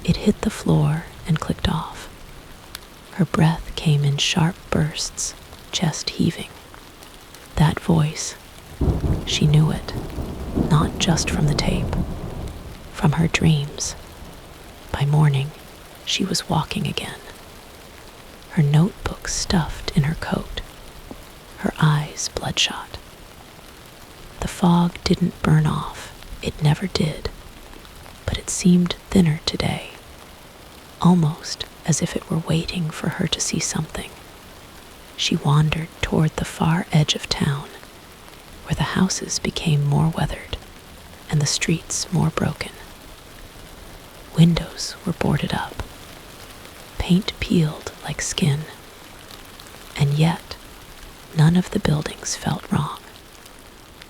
It hit the floor and clicked off. Her breath came in sharp bursts, chest heaving. That voice, she knew it, not just from the tape, from her dreams. By morning, she was walking again. Her notebook stuffed in her coat, her eyes bloodshot. The fog didn't burn off, it never did, but it seemed thinner today, almost as if it were waiting for her to see something. She wandered toward the far edge of town, where the houses became more weathered and the streets more broken. Windows were boarded up, paint peeled like skin, and yet none of the buildings felt wrong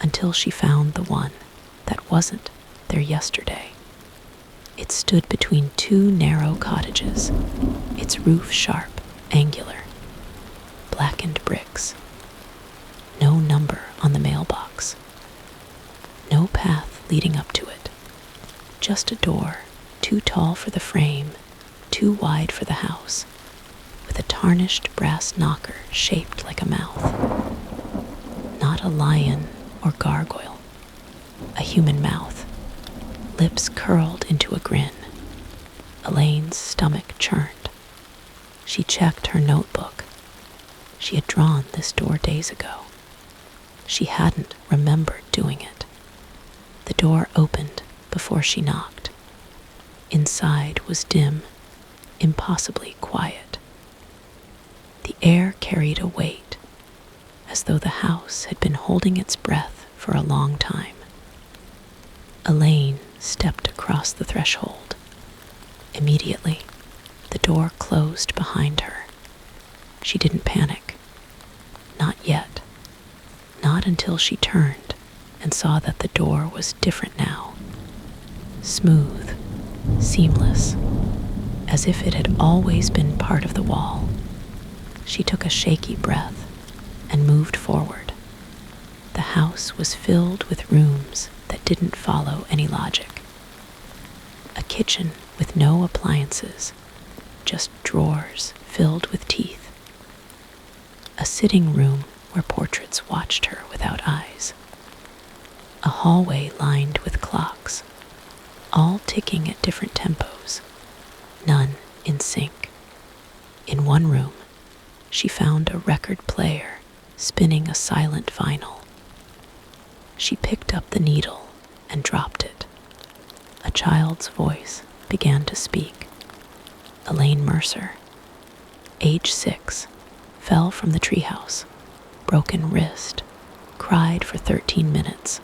until she found the one that wasn't there yesterday. It stood between two narrow cottages, its roof sharp, angular, blackened bricks. No number on the mailbox. No path leading up to it. Just a door, too tall for the frame, too wide for the house, with a tarnished brass knocker shaped like a mouth. Not a lion or gargoyle. A human mouth, lips curled into a grin. Elaine's stomach churned. She checked her notebook. She had drawn this door days ago. She hadn't remembered doing it. The door opened before she knocked. Inside was dim, impossibly quiet. The air carried a weight, as though the house had been holding its breath for a long time. Elaine stepped across the threshold. Immediately, the door closed behind her. She didn't panic. Not yet. Not until she turned and saw that the door was different now. Smooth, seamless, as if it had always been part of the wall. She took a shaky breath and moved forward. The house was filled with rooms that didn't follow any logic. A kitchen with no appliances, just drawers filled with teeth. A sitting room where portraits watched her without eyes. A hallway lined with clocks, all ticking at different tempos, none in sync. In one room, she found a record player spinning a silent vinyl. She picked up the needle and dropped it. A child's voice began to speak. Elaine Mercer, age 6, fell from the treehouse, broken wrist, cried for 13 minutes.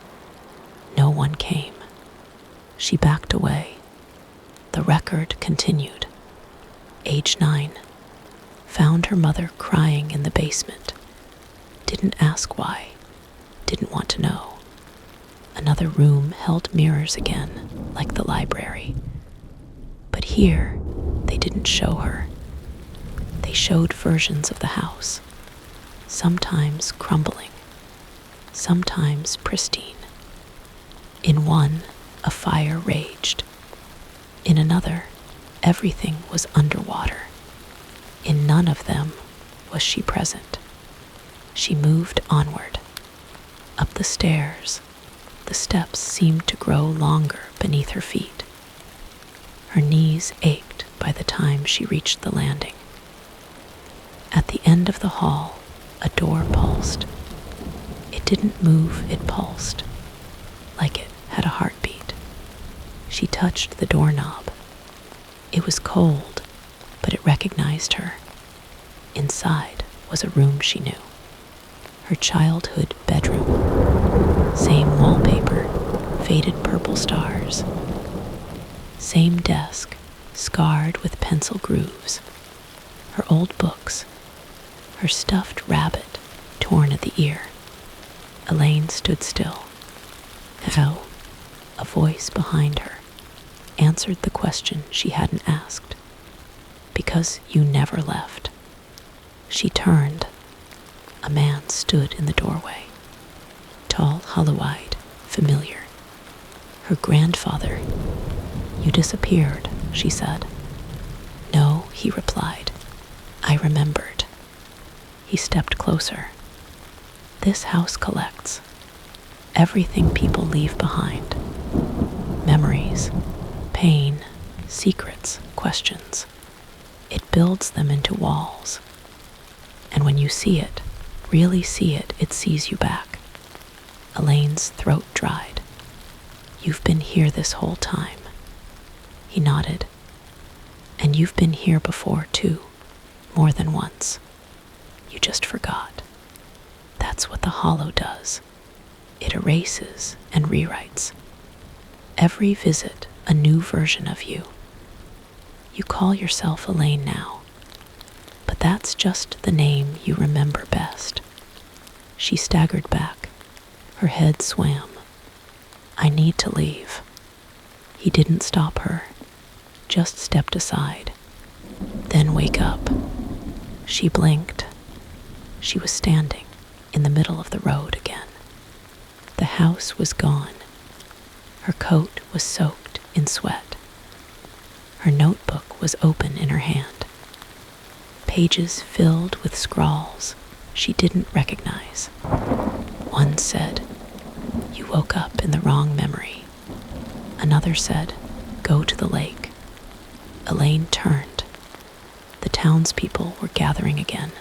No one came. She backed away. The record continued. Age 9, found her mother crying in the basement. Didn't ask why, didn't want to know. Another room held mirrors again, like the library. But here, they didn't show her. They showed versions of the house, sometimes crumbling, sometimes pristine. In one, a fire raged. In another, everything was underwater. In none of them was she present. She moved onward, up the stairs. The steps seemed to grow longer beneath her feet. Her knees ached by the time she reached the landing. At the end of the hall, a door pulsed. It didn't move, it pulsed, like it had a heartbeat. She touched the doorknob. It was cold, but it recognized her. Inside was a room she knew. Her childhood bedroom. Same wallpaper, faded purple stars. Same desk, scarred with pencil grooves. Her old books. Her stuffed rabbit, torn at the ear. Elaine stood still. Hello, a voice behind her, answered the question she hadn't asked. Because you never left. She turned. A man stood in the doorway, tall, hollow-eyed, familiar. Her grandfather. "You disappeared," she said. "No," he replied. "I remembered." He stepped closer. "This house collects everything people leave behind. Memories, pain, secrets, questions. It builds them into walls. And when you see it, really see it, it sees you back." Elaine's throat dried. "You've been here this whole time." He nodded. "And you've been here before, too, more than once. You just forgot. That's what the hollow does. It erases and rewrites. Every visit, a new version of you. You call yourself Elaine now, but that's just the name you remember best." She staggered back. Her head swam. "I need to leave." He didn't stop her, just stepped aside. "Then wake up." She blinked. She was standing in the middle of the road again. The house was gone. Her coat was soaked in sweat. Her notebook was open in her hand. Pages filled with scrawls she didn't recognize. One said, "You woke up in the wrong memory." Another said, "Go to the lake." Elaine turned. The townspeople were gathering again,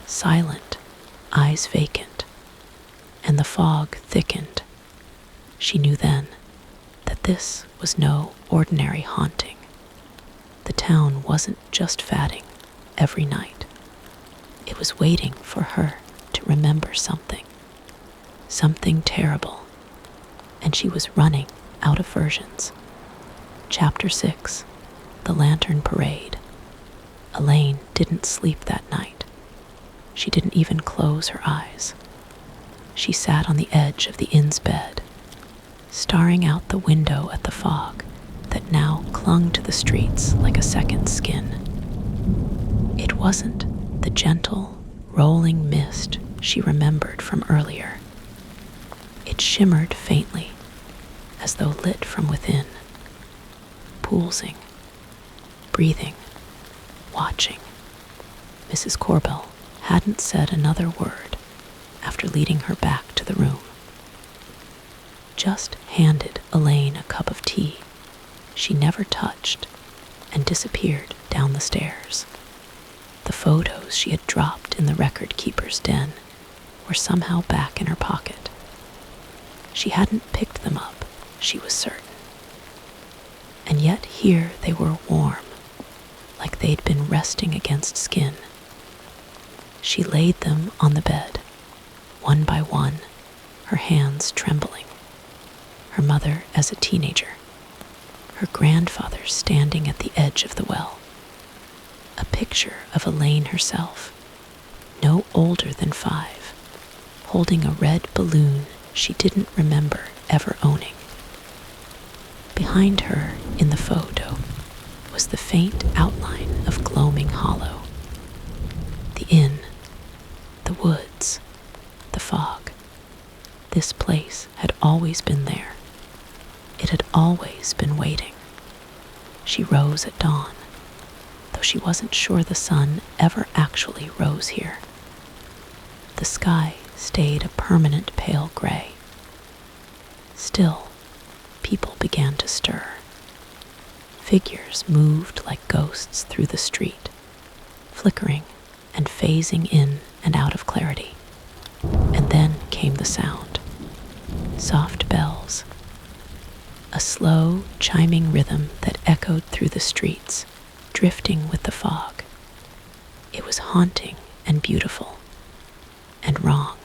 silent, eyes vacant, and the fog thickened. She knew then that this was no ordinary haunting. The town wasn't just fatting every night. It was waiting for her to remember something terrible, and she was running out of versions. Chapter 6, The Lantern Parade. Elaine didn't sleep that night. She didn't even close her eyes. She sat on the edge of the inn's bed, staring out the window at the fog that now clung to the streets like a second skin. It wasn't the gentle, rolling mist she remembered from earlier. It shimmered faintly, as though lit from within, pulsing, breathing, watching. Mrs. Corbell hadn't said another word after leading her back to the room. Just handed Elaine a cup of tea she never touched and disappeared down the stairs. The photos she had dropped in the record-keeper's den were somehow back in her pocket. She hadn't picked them up, she was certain. And yet here they were warm, like they'd been resting against skin. She laid them on the bed, one by one, her hands trembling. Her mother as a teenager, her grandfather standing at the edge of the well. A picture of Elaine herself, no older than 5, holding a red balloon she didn't remember ever owning. Behind her in the photo was the faint outline of Gloaming Hollow. The inn, the woods, the fog. This place had always been there. It had always been waiting. She rose at dawn, though she wasn't sure the sun ever actually rose here. The sky stayed a permanent pale gray. Still, people began to stir. Figures moved like ghosts through the street, flickering and phasing in and out of clarity. And then came the sound. Soft bells. A slow, chiming rhythm that echoed through the streets, drifting with the fog. It was haunting and beautiful. And wrong.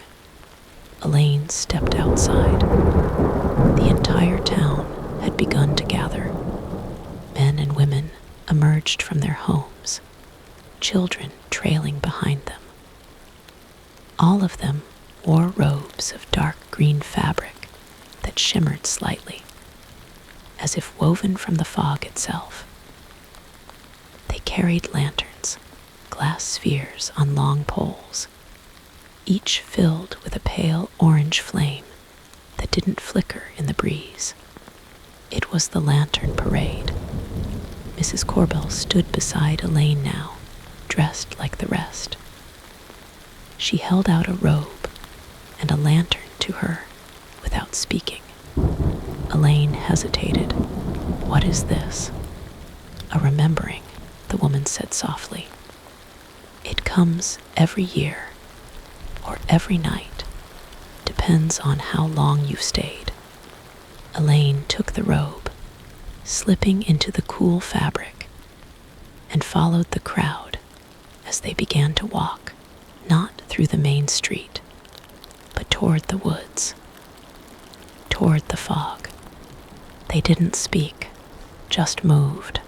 Elaine stepped outside. The entire town had begun to gather. Men and women emerged from their homes, children trailing behind them. All of them wore robes of dark green fabric that shimmered slightly, as if woven from the fog itself. They carried lanterns, glass spheres on long poles, each filled with a pale orange flame that didn't flicker in the breeze. It was the lantern parade. Mrs. Corbell stood beside Elaine now, dressed like the rest. She held out a robe and a lantern to her without speaking. Elaine hesitated. "What is this?" "A remembering," the woman said softly. "It comes every year, or every night. Depends on how long you've stayed." Elaine took the robe, slipping into the cool fabric, and followed the crowd as they began to walk, not through the main street, but toward the woods, toward the fog. They didn't speak, just moved.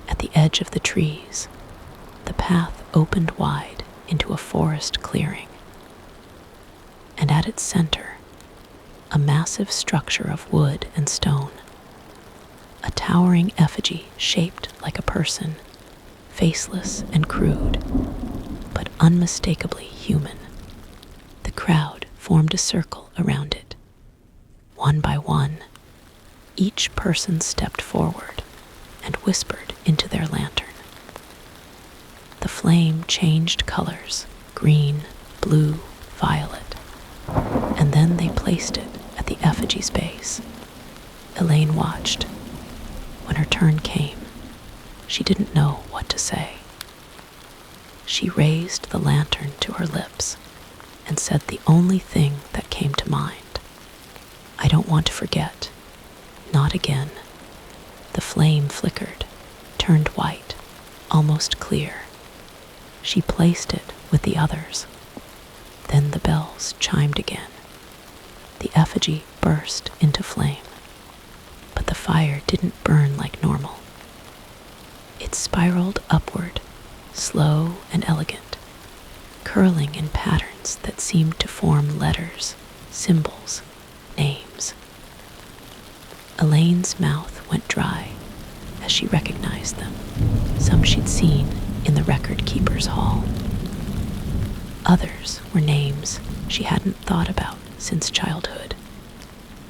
At the edge of the trees, the path opened wide into a forest clearing, and at its center, a massive structure of wood and stone, a towering effigy shaped like a person, faceless and crude, but unmistakably human. The crowd formed a circle around it. One by one, each person stepped forward and whispered into their lantern. The flame changed colors, green, blue, violet, and then they placed it at the effigy's base. Elaine watched. When her turn came, she didn't know what to say. She raised the lantern to her lips and said the only thing that came to mind. "I don't want to forget. Not again." The flame flickered, turned white, almost clear. She placed it with the others. Then the bells chimed again. The effigy burst into flame, but the fire didn't burn like normal. It spiraled upward, slow and elegant, curling in patterns that seemed to form letters, symbols, names. Elaine's mouth went dry as she recognized them. Some she'd seen in the record keeper's hall. Others were names she hadn't thought about since childhood.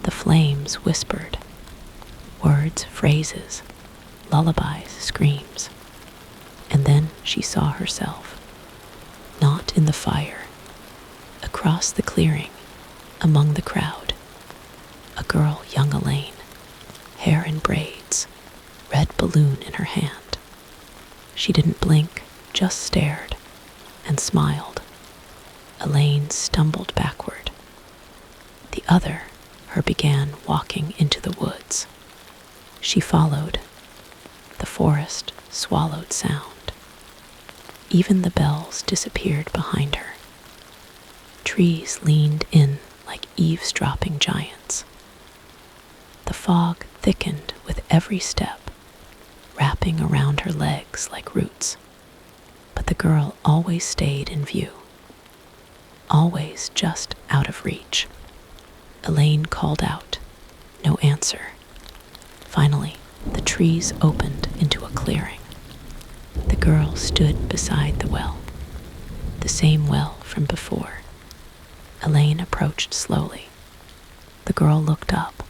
The flames whispered. Words, phrases, lullabies, screams. And then she saw herself, not in the fire, across the clearing, among the crowd. A girl, young Elaine, hair in braids, red balloon in her hand. She didn't blink, just stared and smiled. Elaine stumbled backward. The other, her, began walking into the woods. She followed. The forest swallowed sound. Even the bells disappeared behind her. Trees leaned in like eavesdropping giants. The fog thickened with every step, wrapping around her legs like roots. But the girl always stayed in view, always just out of reach. Elaine called out. No answer. Finally, the trees opened into a clearing. The girl stood beside the well, the same well from before. Elaine approached slowly. The girl looked up.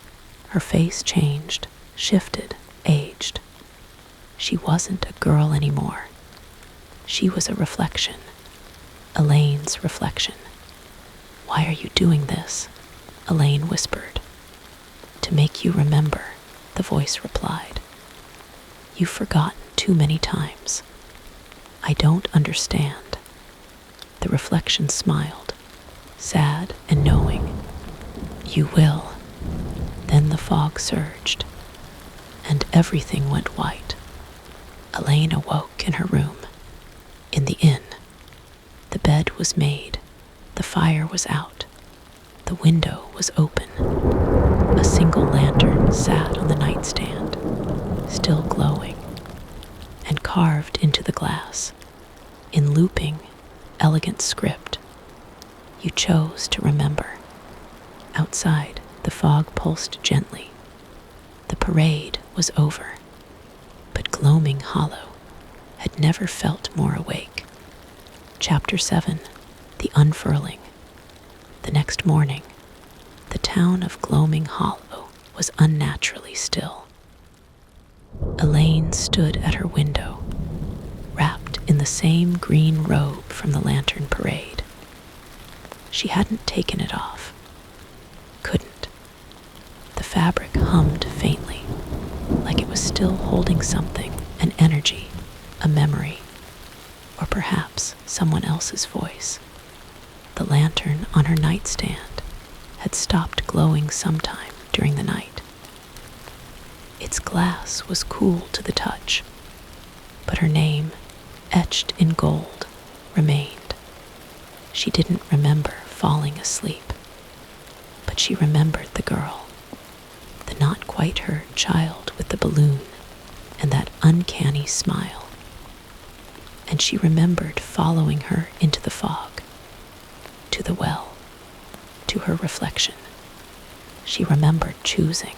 Her face changed, shifted, aged. She wasn't a girl anymore. She was a reflection, Elaine's reflection. "Why are you doing this?" Elaine whispered. "To make you remember," the voice replied. "You've forgotten too many times. I don't understand." The reflection smiled, sad and knowing. "You will." Then the fog surged, and everything went white. Elaine awoke in her room, in the inn. The bed was made, the fire was out, the window was open. A single lantern sat on the nightstand, still glowing, and carved into the glass, in looping, elegant script, "You chose to remember." Outside, the fog pulsed gently. The parade was over, but Gloaming Hollow had never felt more awake. Chapter 7. the unfurling. The next morning, the town of Gloaming Hollow was unnaturally still. Elaine stood at her window, wrapped in the same green robe from the lantern parade. She hadn't taken it off. Couldn't. The fabric hummed faintly, like it was still holding something, an energy, a memory, or perhaps someone else's voice. The lantern on her nightstand had stopped glowing sometime during the night. Its glass was cool to the touch, but her name, etched in gold, remained. She didn't remember falling asleep, but she remembered the girl, the not quite her child with the balloon and that uncanny smile. And she remembered following her into the fog, to the well, to her reflection. She remembered choosing.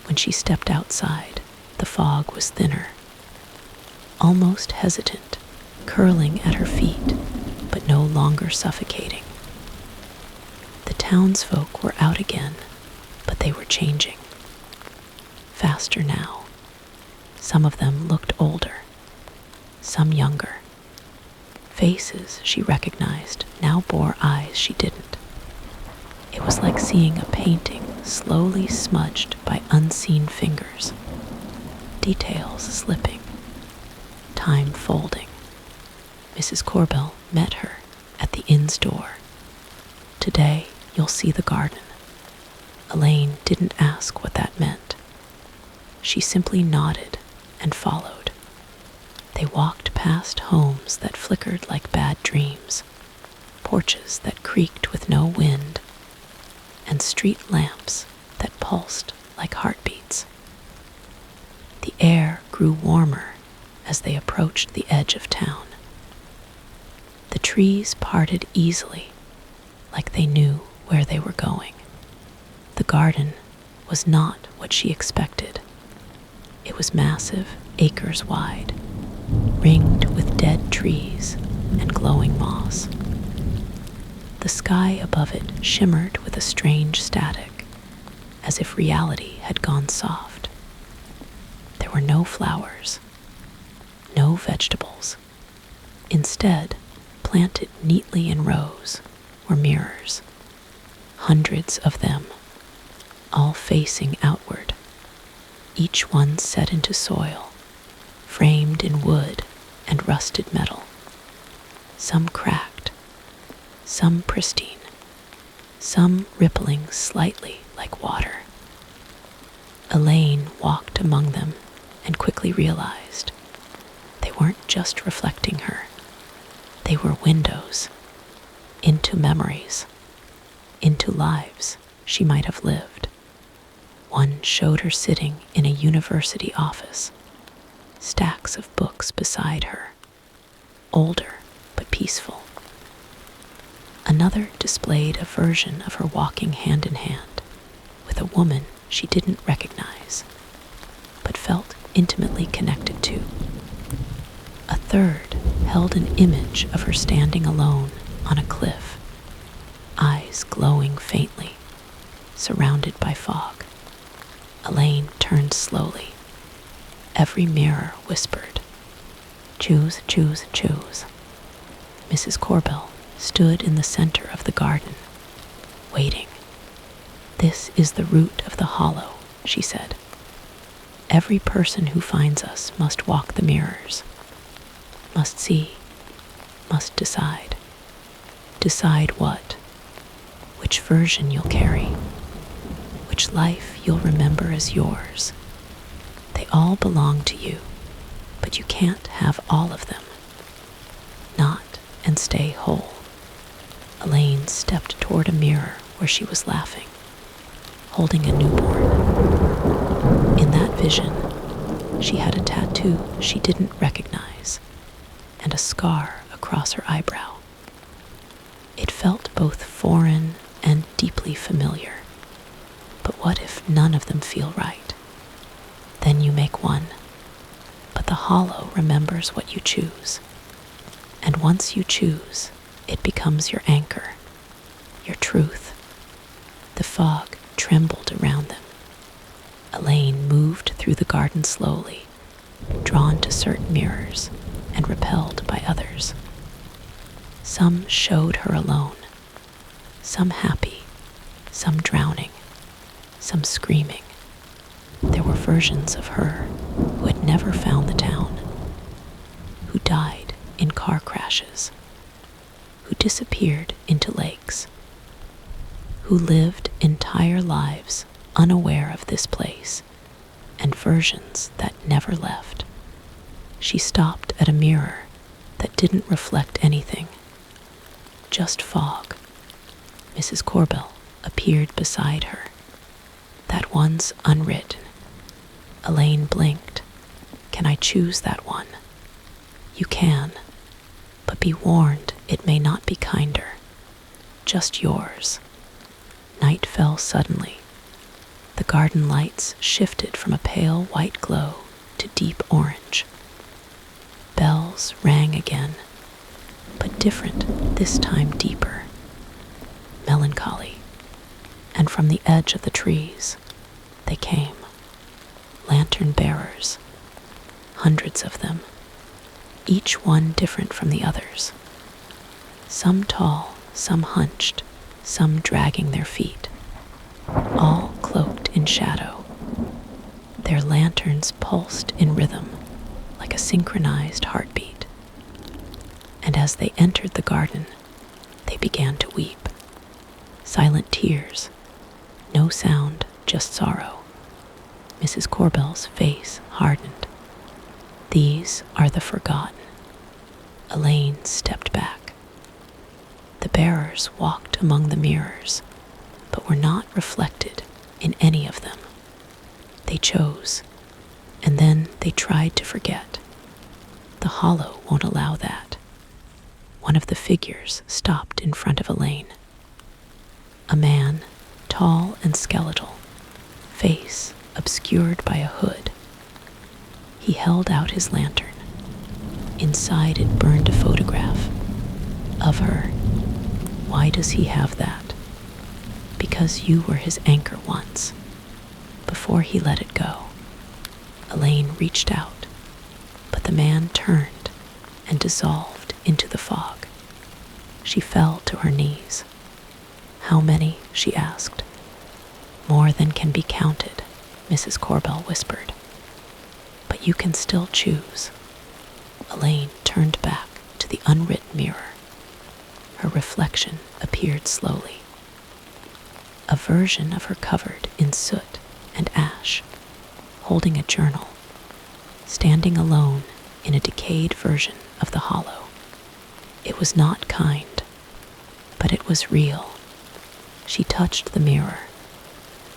When she stepped outside, the fog was thinner, almost hesitant, curling at her feet, but no longer suffocating. The townsfolk were out again, but they were changing. Faster now. Some of them looked older, some younger. Faces she recognized now bore eyes she didn't. It was like seeing a painting slowly smudged by unseen fingers, details slipping, time folding. Mrs. Corbell met her at the inn's door. "Today you'll see the garden." Elaine didn't ask what that meant. She simply nodded and followed. They walked past homes that flickered like bad dreams, porches that creaked with no wind, and street lamps that pulsed like heartbeats. The air grew warmer as they approached the edge of town. The trees parted easily, like they knew where they were going. The garden was not what she expected. It was massive, acres wide, ringed with dead trees and glowing moss. The sky above it shimmered with a strange static, as if reality had gone soft. There were no flowers, no vegetables. Instead, planted neatly in rows, were mirrors, hundreds of them, all facing outward, each one set into soil, framed in wood and rusted metal. Some cracked, some pristine, some rippling slightly like water. Elaine walked among them and quickly realized they weren't just reflecting her. They were windows into memories, into lives she might have lived. One showed her sitting in a university office, stacks of books beside her, older but peaceful. Another displayed a version of her walking hand in hand with a woman she didn't recognize, but felt intimately connected to. A third held an image of her standing alone on a cliff, eyes glowing faintly, surrounded by fog. Elaine turned slowly. Every mirror whispered, "Choose, choose, choose." Mrs. Corbell stood in the center of the garden, waiting. "This is the root of the hollow," she said. "Every person who finds us must walk the mirrors, must see, must decide. Decide what? Which version you'll carry, which life you'll remember as yours. They all belong to you, but you can't have all of them. Not and stay whole." Elaine stepped toward a mirror where she was laughing, holding a newborn. In that vision, she had a tattoo she didn't recognize and a scar across her eyebrow. It felt both foreign and deeply familiar. But what if none of them feel right? Then you make one, but the hollow remembers what you choose. And once you choose, It becomes your anchor, your truth. The fog trembled around them. Elaine moved through the garden slowly, drawn to certain mirrors and repelled by others. Some showed her alone, some happy, some drowning, some screaming. There were versions of her who had never found the town, who died in car crashes, who disappeared into lakes, who lived entire lives unaware of this place, and versions that never left. She stopped at a mirror that didn't reflect anything, just fog. Mrs. Corbell appeared beside her. That one's unwritten. Elaine blinked. Can I choose that one? You can, but be warned it may not be kinder. Just yours. Night fell suddenly. The garden lights shifted from a pale white glow to deep orange. Bells rang again, but different, this time deeper. Melancholy. And from the edge of the trees, they came. Lantern bearers. Hundreds of them, each one different from the others. Some tall, some hunched, some dragging their feet, all cloaked in shadow. Their lanterns pulsed in rhythm, like a synchronized heartbeat. And as they entered the garden, they began to weep. Silent tears, no sound, just sorrow. Mrs. Corbell's face hardened. These are the forgotten. Elaine stepped back. The bearers walked among the mirrors, but were not reflected in any of them. They chose, and then they tried to forget. The hollow won't allow that. One of the figures stopped in front of Elaine. A man, tall and skeletal, face obscured by a hood. He held out his lantern. Inside it burned a photograph of her. Why does he have that? Because you were his anchor once, before he let it go. Elaine reached out, but the man turned and dissolved into the fog. She fell to her knees. How many? She asked. More than can be counted, Mrs. Corbell whispered. But you can still choose. Elaine turned back to the unwritten mirror. Her reflection appeared slowly. A version of her covered in soot and ash, holding a journal, standing alone in a decayed version of the hollow. It was not kind, but it was real. She touched the mirror.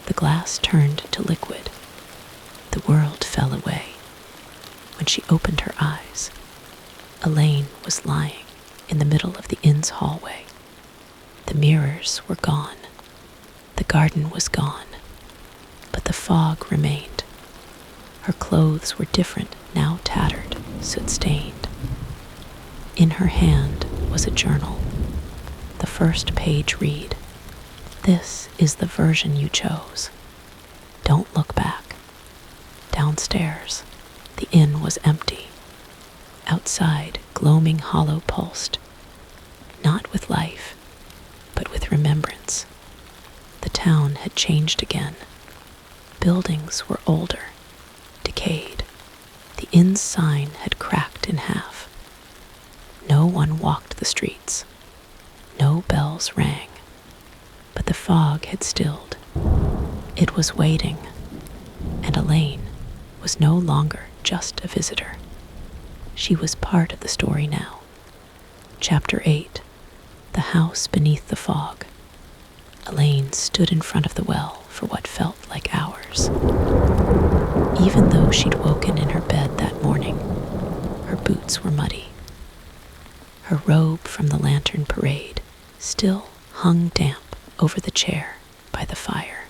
The glass turned to liquid. The world fell away. When she opened her eyes, Elaine was lying in the middle of the inn's hallway. The mirrors were gone. The garden was gone. But the fog remained. Her clothes were different, now tattered, soot-stained. In her hand was a journal. The first page read, "This is the version you chose. Don't look back." Downstairs, the inn was empty. Outside, Gloaming Hollow pulsed, not with life, but with remembrance. The town had changed again. Buildings were older, decayed. The inn's sign had cracked in half. No one walked the streets. No bells rang. But the fog had stilled. It was waiting, and Elaine was no longer just a visitor. She was part of the story now. Chapter 8, The House Beneath the Fog. Elaine stood in front of the well for what felt like hours. Even though she'd woken in her bed that morning, her boots were muddy. Her robe from the lantern parade still hung damp over the chair by the fire.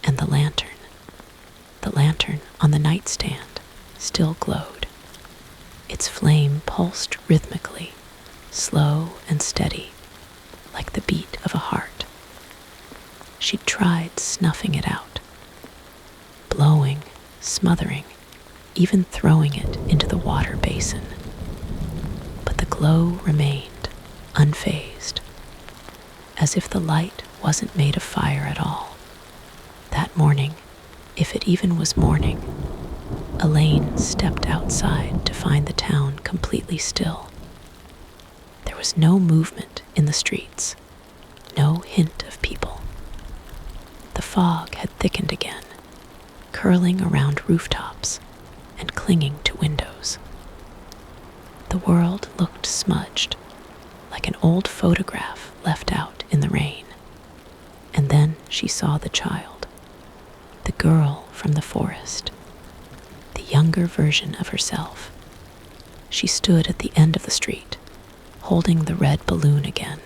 And the lantern on the nightstand still glowed. Its flame pulsed rhythmically, slow and steady, like the beat of a heart. She'd tried snuffing it out, blowing, smothering, even throwing it into the water basin. But the glow remained, unfazed, as if the light wasn't made of fire at all. That morning, if it even was morning, Elaine stepped outside to find the town completely still. There was no movement in the streets, no hint of people. The fog had thickened again, curling around rooftops and clinging to windows. The world looked smudged, like an old photograph left out in the rain. And then she saw the child, the girl from the forest, the younger version of herself. She stood at the end of the street, holding the red balloon again.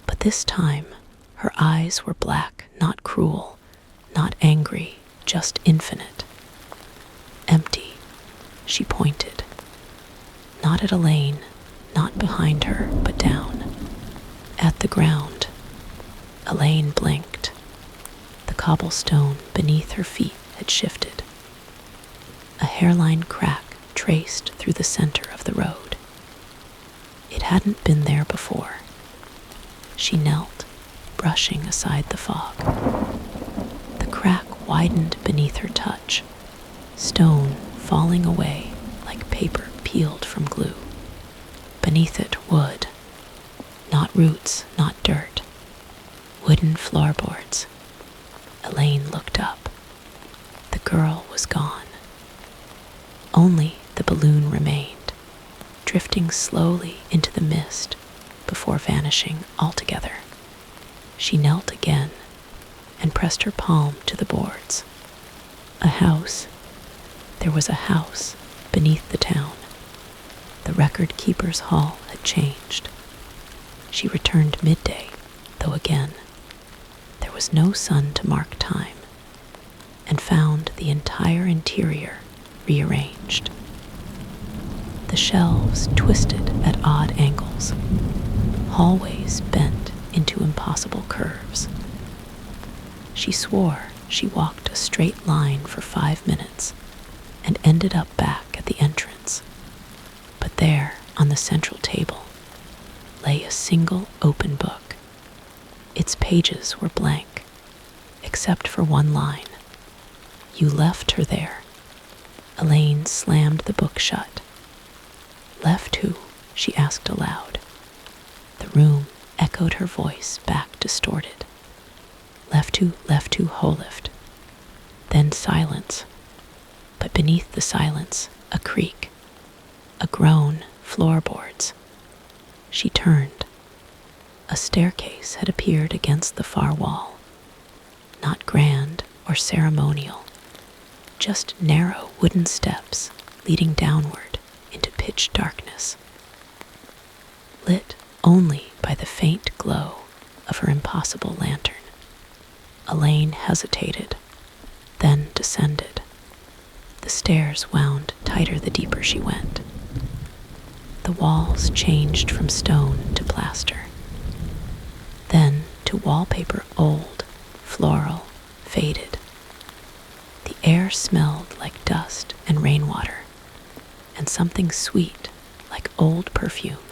But this time, her eyes were black, not cruel, not angry, just infinite. Empty, she pointed. Not at Elaine, not behind her, but down. At the ground. Elaine blinked. The cobblestone beneath her feet had shifted. A hairline crack traced through the center of the road. It hadn't been there before. She knelt, brushing aside the fog. The crack widened beneath her touch, stone falling away like paper peeled from glue. Beneath it, wood. Not roots, not dirt. Wooden floorboards. Elaine looked up. The girl was gone. Only the balloon remained, drifting slowly into the mist before vanishing altogether. She knelt again and pressed her palm to the boards. A house. There was a house beneath the town. The record keeper's hall had changed. She returned midday, though again, there was no sun to mark time, and found the entire interior rearranged. The shelves twisted at odd angles, hallways bent into impossible curves. She swore she walked a straight line for 5 minutes and ended up back at the entrance. But there, on the central table, lay a single open book. Its pages were blank, except for one line. "You left her there." Elaine slammed the book shut. "Left who?" she asked aloud. The room echoed her voice back distorted. "Left who, Holift." Then silence. But beneath the silence, a creak, a groan, floorboards. She turned. A staircase had appeared against the far wall. Not grand or ceremonial, just narrow wooden steps leading downward into pitch darkness, lit only by the faint glow of her impossible lantern. Elaine hesitated, then descended. The stairs wound tighter the deeper she went. The walls changed from stone to plaster, then to wallpaper old, floral, faded. The air smelled like dust and rainwater, and something sweet like old perfume.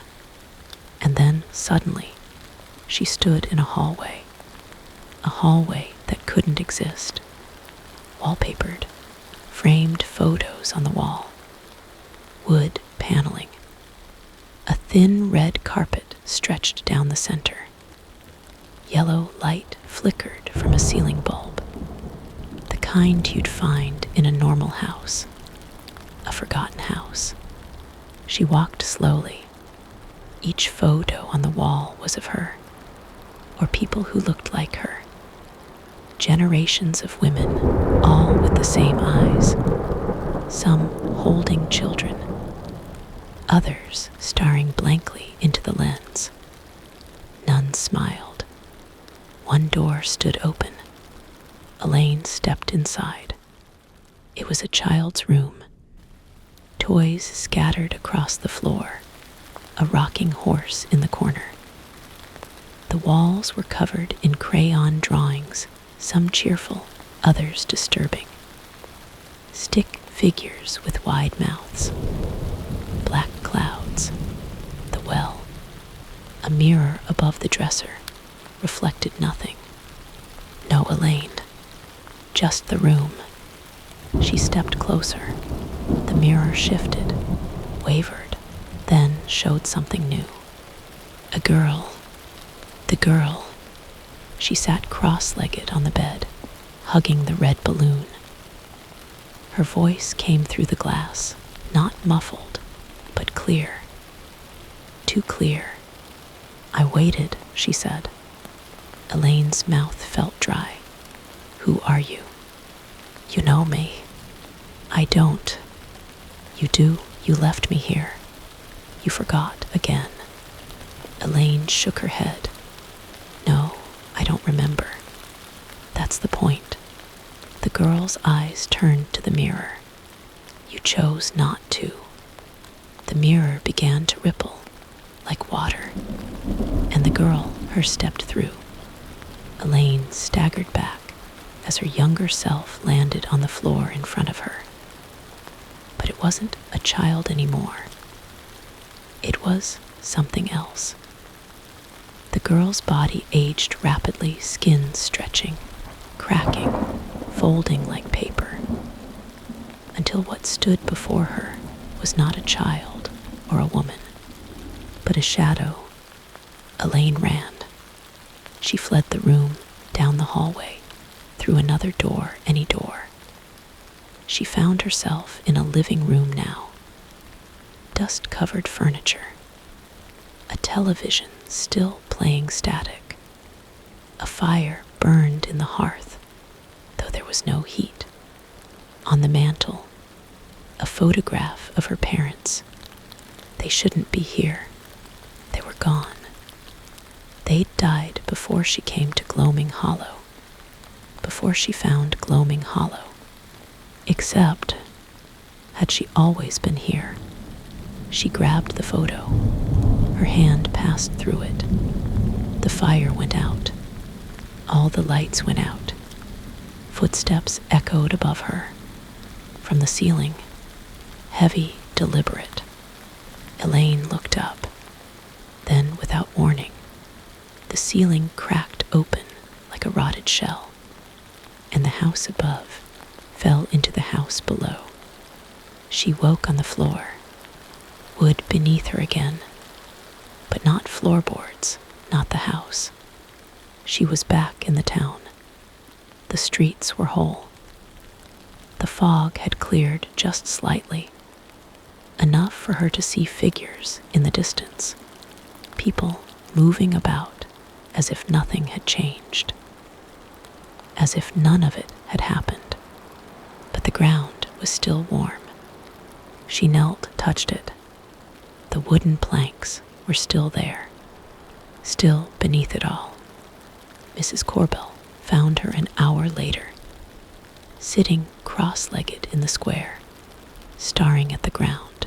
And then, suddenly, she stood in a hallway that couldn't exist. Wallpapered, framed photos on the wall, wood paneling. A thin red carpet stretched down the center. Yellow light flickered from a ceiling bulb, the kind you'd find in a normal house, a forgotten house. She walked slowly. Each photo on the wall was of her, or people who looked like her. Generations of women, all with the same eyes, some holding children, others staring blankly into the lens. None smiled. One door stood open. Elaine stepped inside. It was a child's room. Toys scattered across the floor. a rocking horse in the corner. The walls were covered in crayon drawings, some cheerful, others disturbing. Stick figures with wide mouths, black clouds, the well. A mirror above the dresser reflected nothing. No Elaine, just the room. She stepped closer. The mirror shifted, wavered, then showed something new. A girl. The girl. She sat cross-legged on the bed, hugging the red balloon. Her voice came through the glass, not muffled, but clear. Too clear. I waited, she said. Elaine's mouth felt dry. Who are you? You know me. I don't. You do. You left me here. You forgot again. Elaine shook her head. No, I don't remember. That's the point. The girl's eyes turned to the mirror. You chose not to. The mirror began to ripple, like water, and the girl, her stepped through. Elaine staggered back as her younger self landed on the floor in front of her. But it wasn't a child anymore. It was something else. The girl's body aged rapidly, skin stretching, cracking, folding like paper, until what stood before her was not a child or a woman, but a shadow. Elaine ran. She fled the room, down the hallway, through another door, any door. She found herself in a living room now. Dust-covered furniture. A television still playing static. A fire burned in the hearth, though there was no heat. On the mantel, a photograph of her parents. They shouldn't be here. They were gone. They'd died before she came to Gloaming Hollow, before she found Gloaming Hollow. Except, had she always been here? She grabbed the photo. Her hand passed through it. The fire went out. All the lights went out. Footsteps echoed above her. From the ceiling, heavy, deliberate. Elaine looked up. Then, without warning, the ceiling cracked open like a rotted shell, and the house above fell into the house below. She woke on the floor, wood beneath her again, but not floorboards, not the house. She was back in the town. The streets were whole. The fog had cleared just slightly, enough for her to see figures in the distance, people moving about as if nothing had changed, as if none of it had happened. But the ground was still warm. She knelt, touched it. The wooden planks were still there, still beneath it all. Mrs. Corbell found her an hour later, sitting cross-legged in the square, staring at the ground.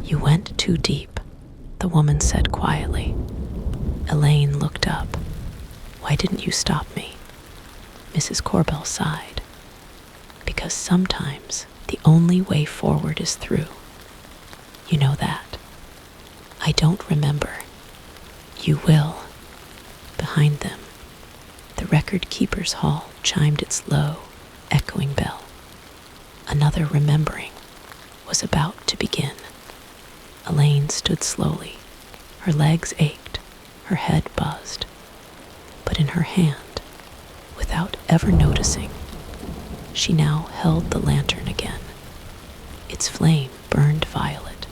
You went too deep, the woman said quietly. Elaine looked up. Why didn't you stop me? Mrs. Corbell sighed. Because sometimes the only way forward is through. You know that. I don't remember. You will. Behind them, the record keeper's hall chimed its low, echoing bell. Another remembering was about to begin. Elaine stood slowly. Her legs ached, her head buzzed. But in her hand, without ever noticing, she now held the lantern again. Its flame burned violet,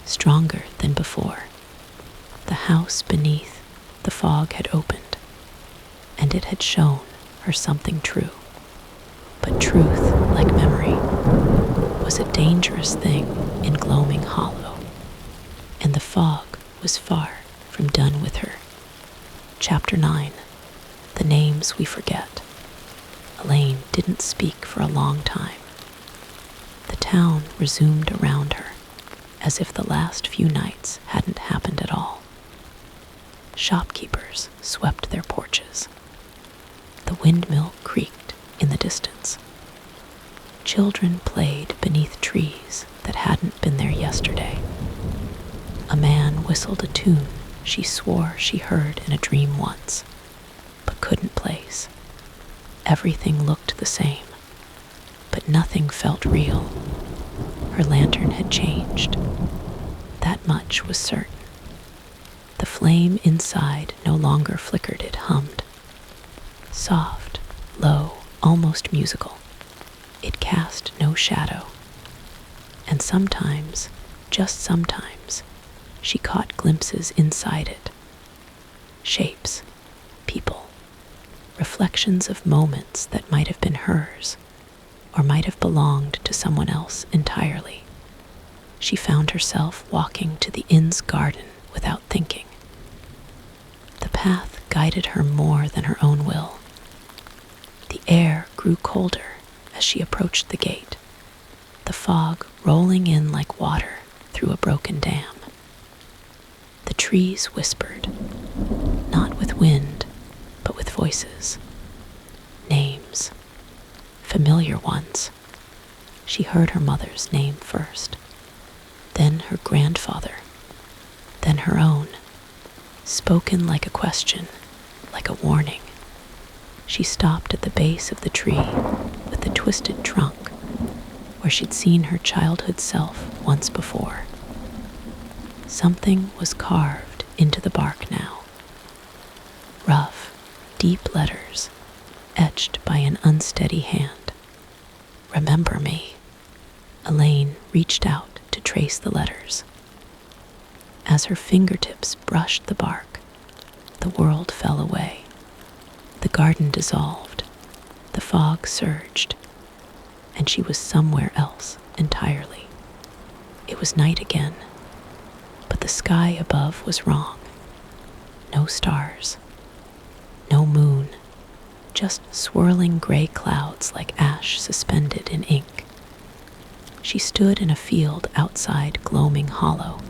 stronger than before. The house beneath, the fog had opened, and it had shown her something true. But truth, like memory, was a dangerous thing in Gloaming Hollow, and the fog was far from done with her. Chapter 9. The Names We Forget. Elaine didn't speak for a long time. The town resumed around her, as if the last few nights hadn't happened at all. Shopkeepers swept their porches. The windmill creaked in the distance. Children played beneath trees that hadn't been there yesterday. A man whistled a tune she swore she heard in a dream once, but couldn't place. Everything looked the same, but nothing felt real. Her lantern had changed. That much was certain. The flame inside no longer flickered, it hummed. Soft, low, almost musical. It cast no shadow. And sometimes, just sometimes, she caught glimpses inside it. Shapes, people, reflections of moments that might have been hers, or might have belonged to someone else entirely. She found herself walking to the inn's garden without thinking. The path guided her more than her own will. The air grew colder as she approached the gate, the fog rolling in like water through a broken dam. The trees whispered, not with wind, but with voices. Names, familiar ones. She heard her mother's name first, then her grandfather, then her own, spoken like a question, like a warning. She stopped at the base of the tree with the twisted trunk, where she'd seen her childhood self once before. Something was carved into the bark now. Rough, deep letters, etched by an unsteady hand. Remember me. Elaine reached out to trace the letters. As her fingertips brushed the bark, the world fell away. The garden dissolved, the fog surged, and she was somewhere else entirely. It was night again, but the sky above was wrong. No stars, no moon, just swirling gray clouds like ash suspended in ink. She stood in a field outside Gloaming Hollow,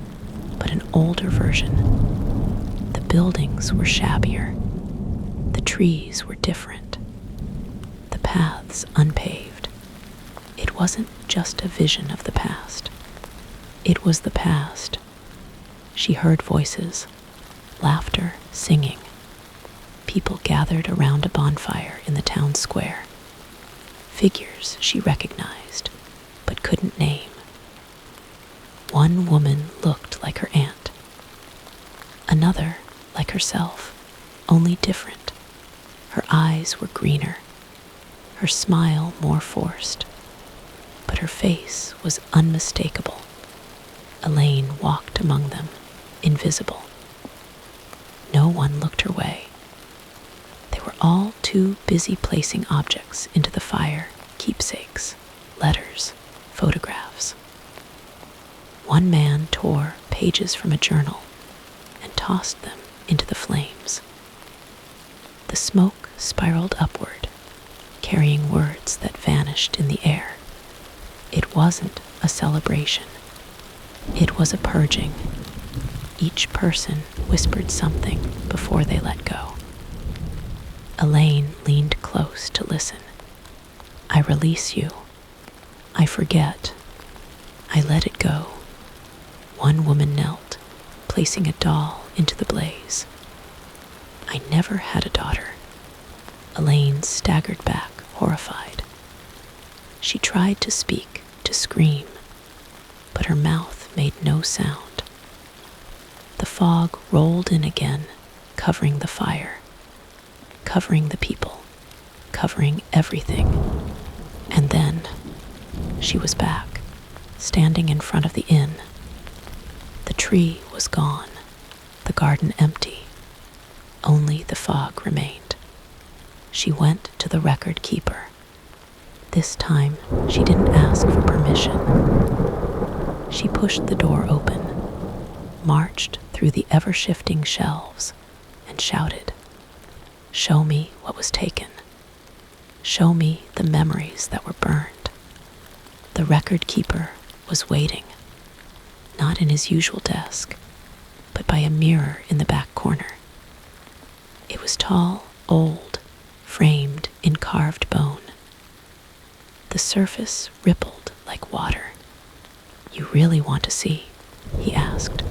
but an older version. The buildings were shabbier. The trees were different. The paths unpaved. It wasn't just a vision of the past. It was the past. She heard voices, laughter, singing. People gathered around a bonfire in the town square. Figures she recognized, but couldn't name. One woman looked like her aunt. Another like herself, only different. Her eyes were greener, her smile more forced, but her face was unmistakable. Elaine walked among them, invisible. No one looked her way. They were all too busy placing objects into the fire, keepsakes, letters, photographs. One man tore pages from a journal and tossed them into the flames. The smoke spiraled upward, carrying words that vanished in the air. It wasn't a celebration. It was a purging. Each person whispered something before they let go. Elaine leaned close to listen. I release you. I forget. I let it go. One woman knelt, placing a doll into the blaze. I never had a daughter. Elaine staggered back, horrified. She tried to speak, to scream, but her mouth made no sound. The fog rolled in again, covering the fire, covering the people, covering everything. And then she was back, standing in front of the inn. The tree was gone, the garden empty. Only the fog remained. She went to the record keeper. This time, she didn't ask for permission. She pushed the door open, marched through the ever-shifting shelves, and shouted, "Show me what was taken. Show me the memories that were burned." The record keeper was waiting. not in his usual desk, but by a mirror in the back corner. It was tall, old, framed in carved bone. The surface rippled like water. "You really want to see?" he asked,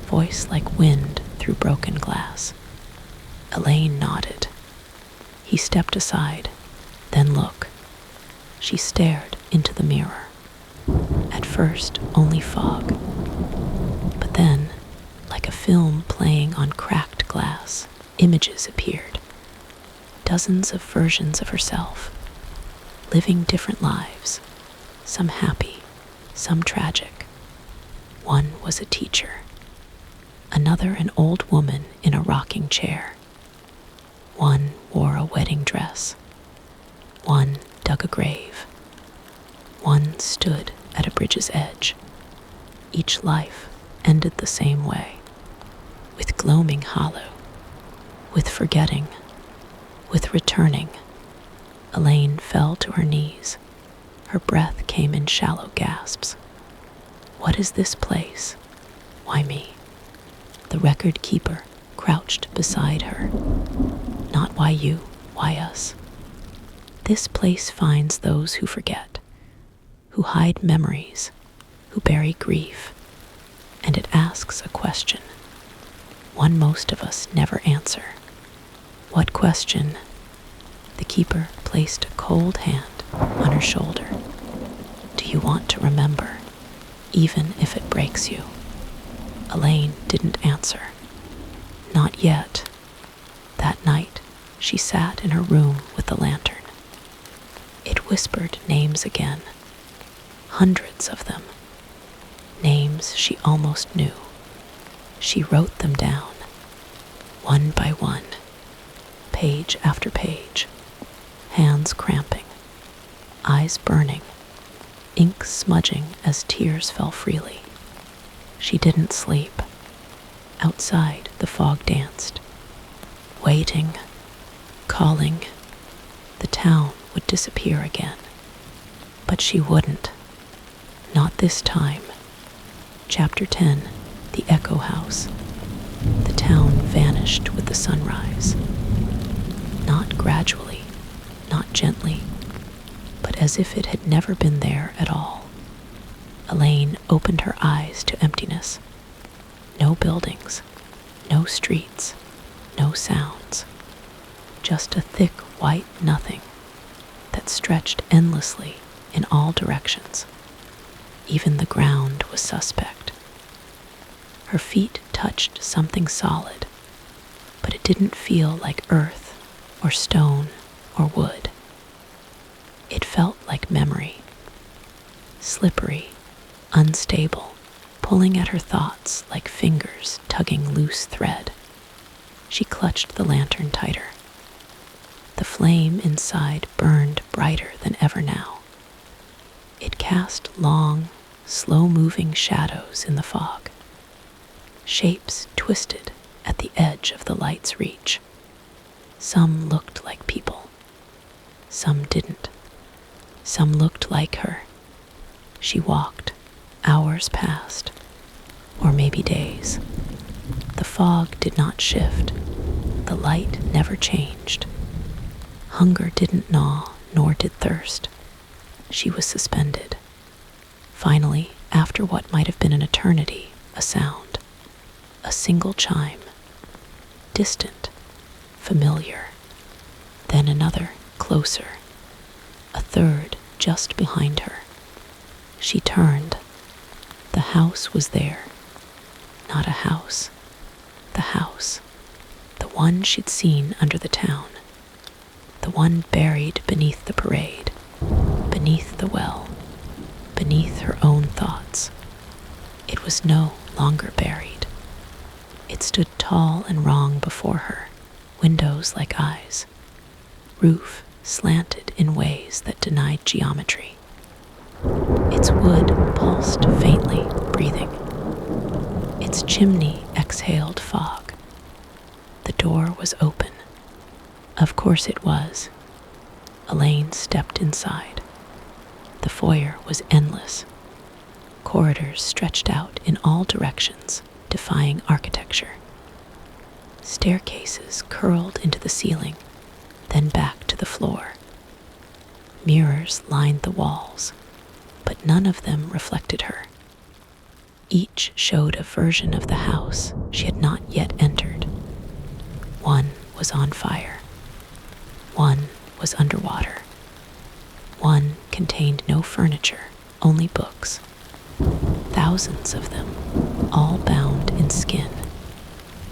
voice like wind through broken glass. Elaine nodded. He stepped aside. "Then look." She stared into the mirror. At first, only fog. But then, like a film playing on cracked glass, images appeared. Dozens of versions of herself, living different lives, some happy, some tragic. One was a teacher, another an old woman in a rocking chair. One wore a wedding dress. One dug a grave. One stood at a bridge's edge. Each life ended the same way, with Gloaming Hollow, with forgetting, with returning. Elaine fell to her knees. Her breath came in shallow gasps. "What is this place? Why me?" The record keeper crouched beside her. "Not why you, why us. This place finds those who forget, who hide memories, who bury grief, and it asks a question, one most of us never answer." "What question?" The keeper placed a cold hand on her shoulder. "Do you want to remember, even if it breaks you?" Elaine didn't answer. Not yet. That night, she sat in her room with the lantern. It whispered names again, hundreds of them, names she almost knew. She wrote them down, one by one, page after page, hands cramping, eyes burning, ink smudging as tears fell freely. She didn't sleep. Outside, the fog danced, waiting, calling. The town would disappear again. But she wouldn't. Not this time. Chapter 10, The Echo House. The town vanished with the sunrise. Not gradually, not gently, but as if it had never been there at all. Elaine opened her eyes to emptiness. No buildings, no streets, no sounds. Just a thick white nothing that stretched endlessly in all directions. Even the ground was suspect. Her feet touched something solid, but it didn't feel like earth or stone or wood. It felt like memory, slippery, unstable, pulling at her thoughts like fingers tugging loose thread. She clutched the lantern tighter. The flame inside burned brighter than ever now. It cast long, slow-moving shadows in the fog. Shapes twisted at the edge of the light's reach. Some looked like people. Some didn't. Some looked like her. She walked. Hours passed, or maybe days. The fog did not shift. The light never changed. Hunger didn't gnaw, nor did thirst. She was suspended. Finally, after what might have been an eternity, a sound. A single chime. Distant, familiar. Then another, closer. A third, just behind her. She turned. The house was there. Not a house. The house. The one she'd seen under the town. The one buried beneath the parade. Beneath the well. Beneath her own thoughts. It was no longer buried. It stood tall and wrong before her, windows like eyes. Roof slanted in ways that denied geometry. Its wood pulsed faintly, breathing. Its chimney exhaled fog. The door was open. Of course it was. Elaine stepped inside. The foyer was endless. Corridors stretched out in all directions, defying architecture. Staircases curled into the ceiling, then back to the floor. Mirrors lined the walls, but none of them reflected her. Each showed a version of the house she had not yet entered. One was on fire. One was underwater. One contained no furniture, only books. Thousands of them, all bound in skin.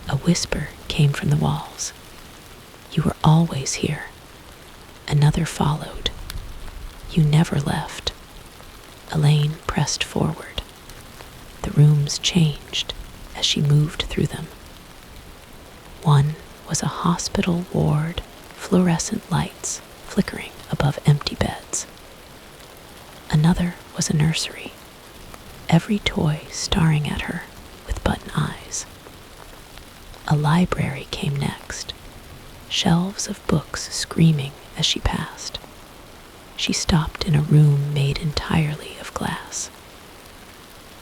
A whisper came from the walls. You were always here. Another followed. You never left. Elaine pressed forward. The rooms changed as she moved through them. One was a hospital ward, fluorescent lights flickering above empty beds. Another was a nursery, every toy staring at her with button eyes. A library came next, shelves of books screaming as she passed. She stopped in a room made entirely of glass.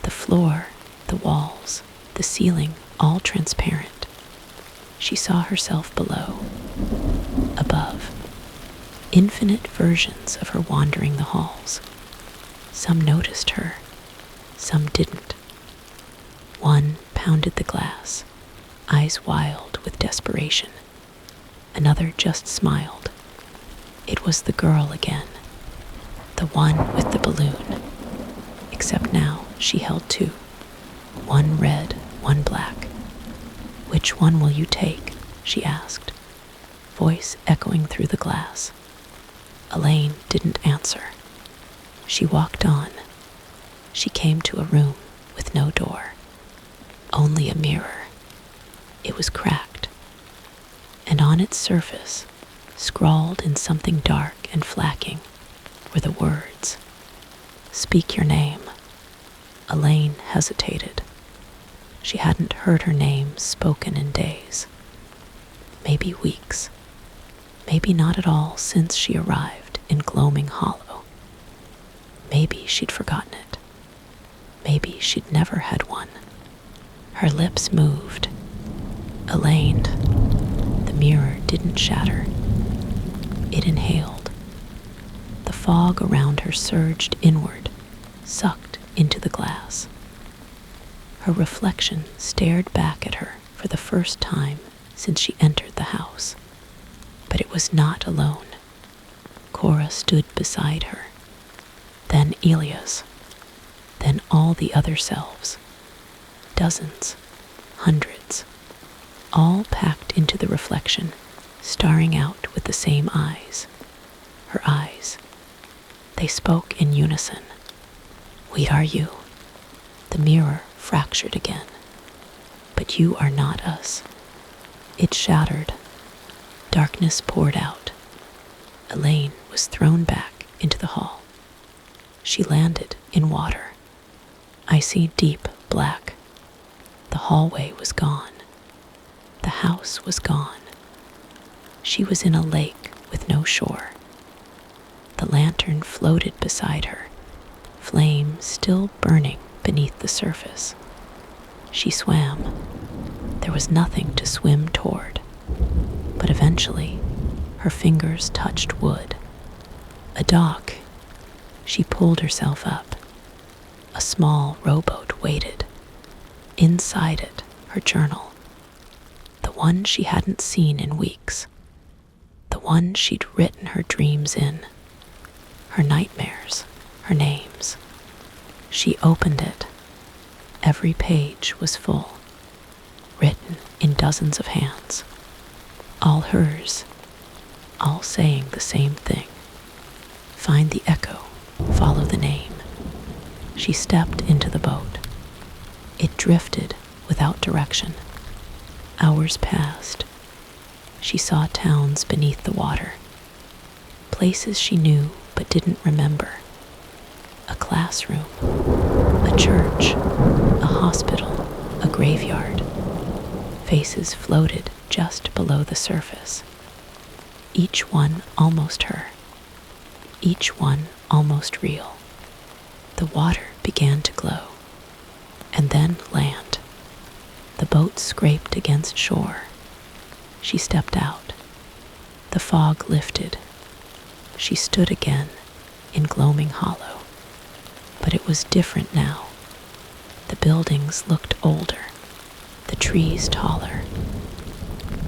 The floor, the walls, the ceiling, all transparent. She saw herself below, above, infinite versions of her wandering the halls. Some noticed her, some didn't. One pounded the glass, eyes wild with desperation. Another just smiled. It was the girl again, the one with the balloon, except now she held two, one red, one black. Which one will you take? She asked, voice echoing through the glass. Elaine didn't answer. She walked on. She came to a room with no door, only a mirror. It was cracked, and on its surface, scrawled in something dark and flacking, were the words, "Speak your name." Elaine hesitated. She hadn't heard her name spoken in days. Maybe weeks. Maybe not at all since she arrived in Gloaming Hollow. Maybe she'd forgotten it. Maybe she'd never had one. Her lips moved. Elaine. The mirror didn't shatter. It inhaled. The fog around her surged inward, sucked into the glass. Her reflection stared back at her for the first time since she entered the house. But it was not alone. Cora stood beside her. Then Elias. Then all the other selves. Dozens, hundreds, all packed into the reflection, staring out with the same eyes. Her eyes. They spoke in unison. We are you. The mirror fractured again. But you are not us. It shattered. Darkness poured out. Elaine was thrown back into the hall. She landed in water. Icy deep black. The hallway was gone. The house was gone. She was in a lake with no shore. The lantern floated beside her, flame still burning beneath the surface. She swam. There was nothing to swim toward. But eventually, her fingers touched wood. A dock. She pulled herself up. A small rowboat waited. Inside it, her journal. The one she hadn't seen in weeks. The one she'd written her dreams in. Her nightmares, her names. She opened it. Every page was full, written in dozens of hands. All hers, all saying the same thing. Find the echo, follow the name. She stepped into the boat. It drifted without direction. Hours passed. She saw towns beneath the water. Places she knew but didn't remember. A classroom, a church, a hospital, a graveyard. Faces floated just below the surface. Each one almost her. Each one almost real. The water began to glow, and then land. The boat scraped against shore. She stepped out. The fog lifted. She stood again in Gloaming Hollow. But it was different now. The buildings looked older, the trees taller.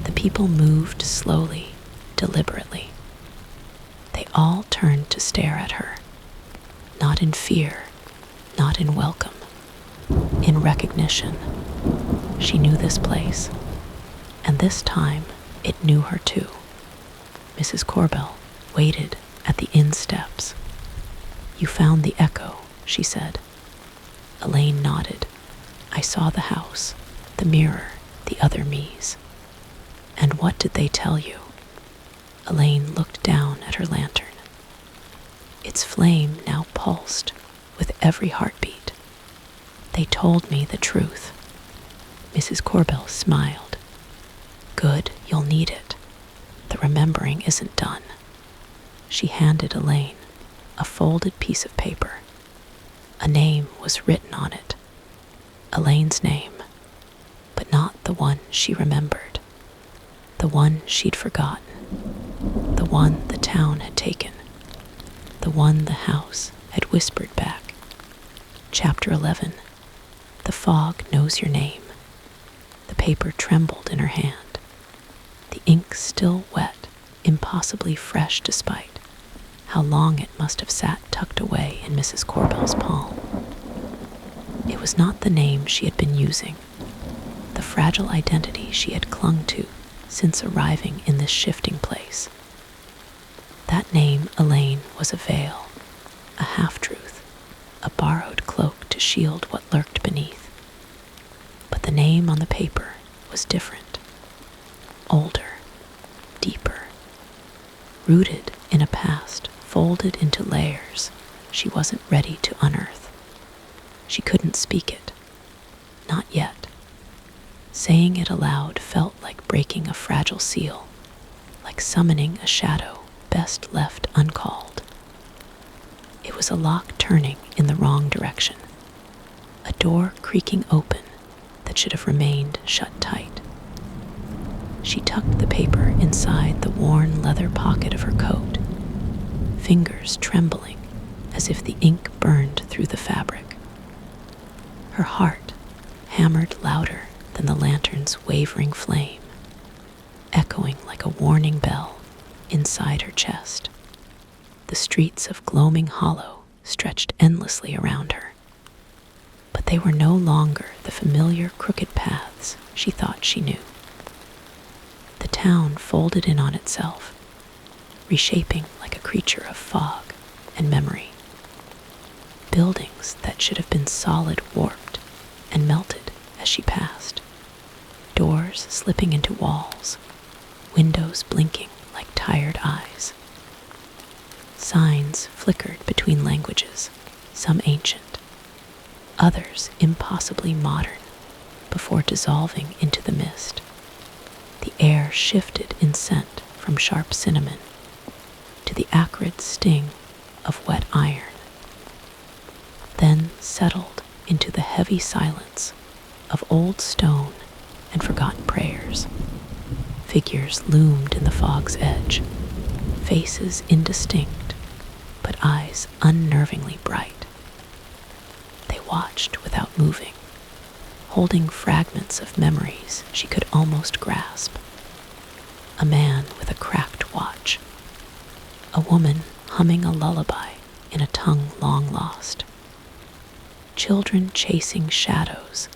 The people moved slowly, deliberately. They all turned to stare at her, not in fear, not in welcome, in recognition. She knew this place, and this time it knew her too. Mrs. Corbell waited at the inn steps. "You found the echo," she said. Elaine nodded. "I saw the house, the mirror, the other me's." "And what did they tell you?" Elaine looked down at her lantern. Its flame now pulsed with every heartbeat. "They told me the truth." Mrs. Corbell smiled. "Good, you'll need it. The remembering isn't done." She handed Elaine a folded piece of paper. A name was written on it. Elaine's name, but not the one she remembered. The one she'd forgotten. The one the town had taken. The one the house had whispered back. Chapter 11. The fog knows your name. The paper trembled in her hand. The ink still wet, impossibly fresh despite how long it must have sat tucked away in Mrs. Corbell's palm. It was not the name she had been using, the fragile identity she had clung to since arriving in this shifting place. That name, Elaine, was a veil, a half-truth, a borrowed cloak to shield what lurked beneath. But the name on the paper was different, older, deeper, rooted in a past folded into layers she wasn't ready to unearth. She couldn't speak it, not yet. Saying it aloud felt like breaking a fragile seal, like summoning a shadow best left uncalled. It was a lock turning in the wrong direction, a door creaking open that should have remained shut tight. She tucked the paper inside the worn leather pocket of her coat, fingers trembling as if the ink burned through the fabric. Her heart hammered louder than the lantern's wavering flame, echoing like a warning bell inside her chest. The streets of Gloaming Hollow stretched endlessly around her, but they were no longer the familiar crooked paths she thought she knew. The town folded in on itself, reshaping like a creature of fog and memory. Buildings that should have been solid warped and melted as she passed. Doors slipping into walls, windows blinking like tired eyes. Signs flickered between languages, some ancient, others impossibly modern, before dissolving into the mist. The air shifted in scent from sharp cinnamon to the acrid sting of wet iron, then settled into the heavy silence of old stone and forgotten prayers. Figures loomed in the fog's edge, faces indistinct, but eyes unnervingly bright. They watched without moving, holding fragments of memories she could almost grasp. A man with a cracked watch. A woman humming a lullaby in a tongue long lost. Children chasing shadows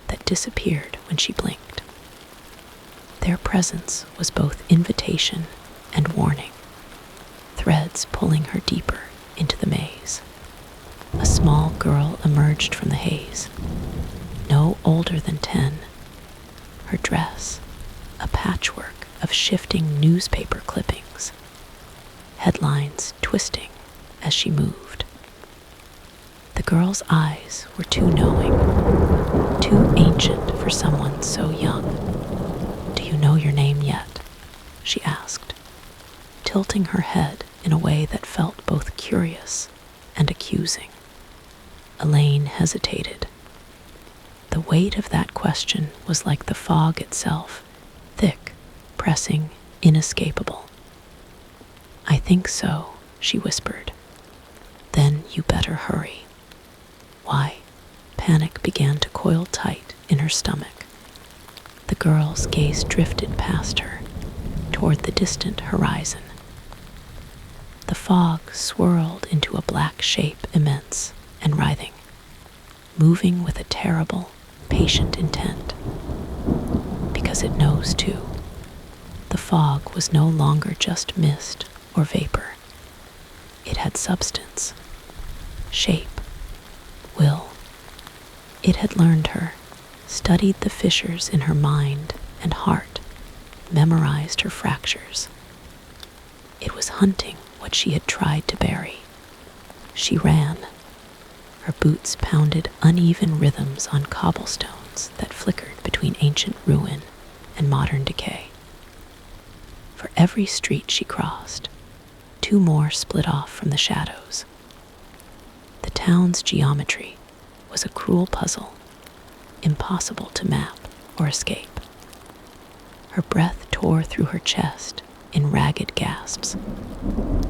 that disappeared when she blinked. Their presence was both invitation and warning, threads pulling her deeper into the maze. A small girl emerged from the haze, no older than 10. Her dress, a patchwork of shifting newspaper clippings, headlines twisting as she moved. The girl's eyes were too knowing, too ancient for someone so young. "Do you know your name yet?" she asked, tilting her head in a way that felt both curious and accusing. Elaine hesitated. The weight of that question was like the fog itself, thick, pressing, inescapable. "I think so," she whispered. "Then you better hurry." Why? Panic began to coil tight in her stomach. The girl's gaze drifted past her, toward the distant horizon. The fog swirled into a black shape, immense and writhing, moving with a terrible, patient intent. Because it knows too. The fog was no longer just mist or vapor. It had substance, shape, will. It had learned her, studied the fissures in her mind and heart, memorized her fractures. It was hunting what she had tried to bury. She ran. Her boots pounded uneven rhythms on cobblestones that flickered between ancient ruin and modern decay. For every street she crossed, two more split off from the shadows. The town's geometry was a cruel puzzle, impossible to map or escape. Her breath tore through her chest in ragged gasps.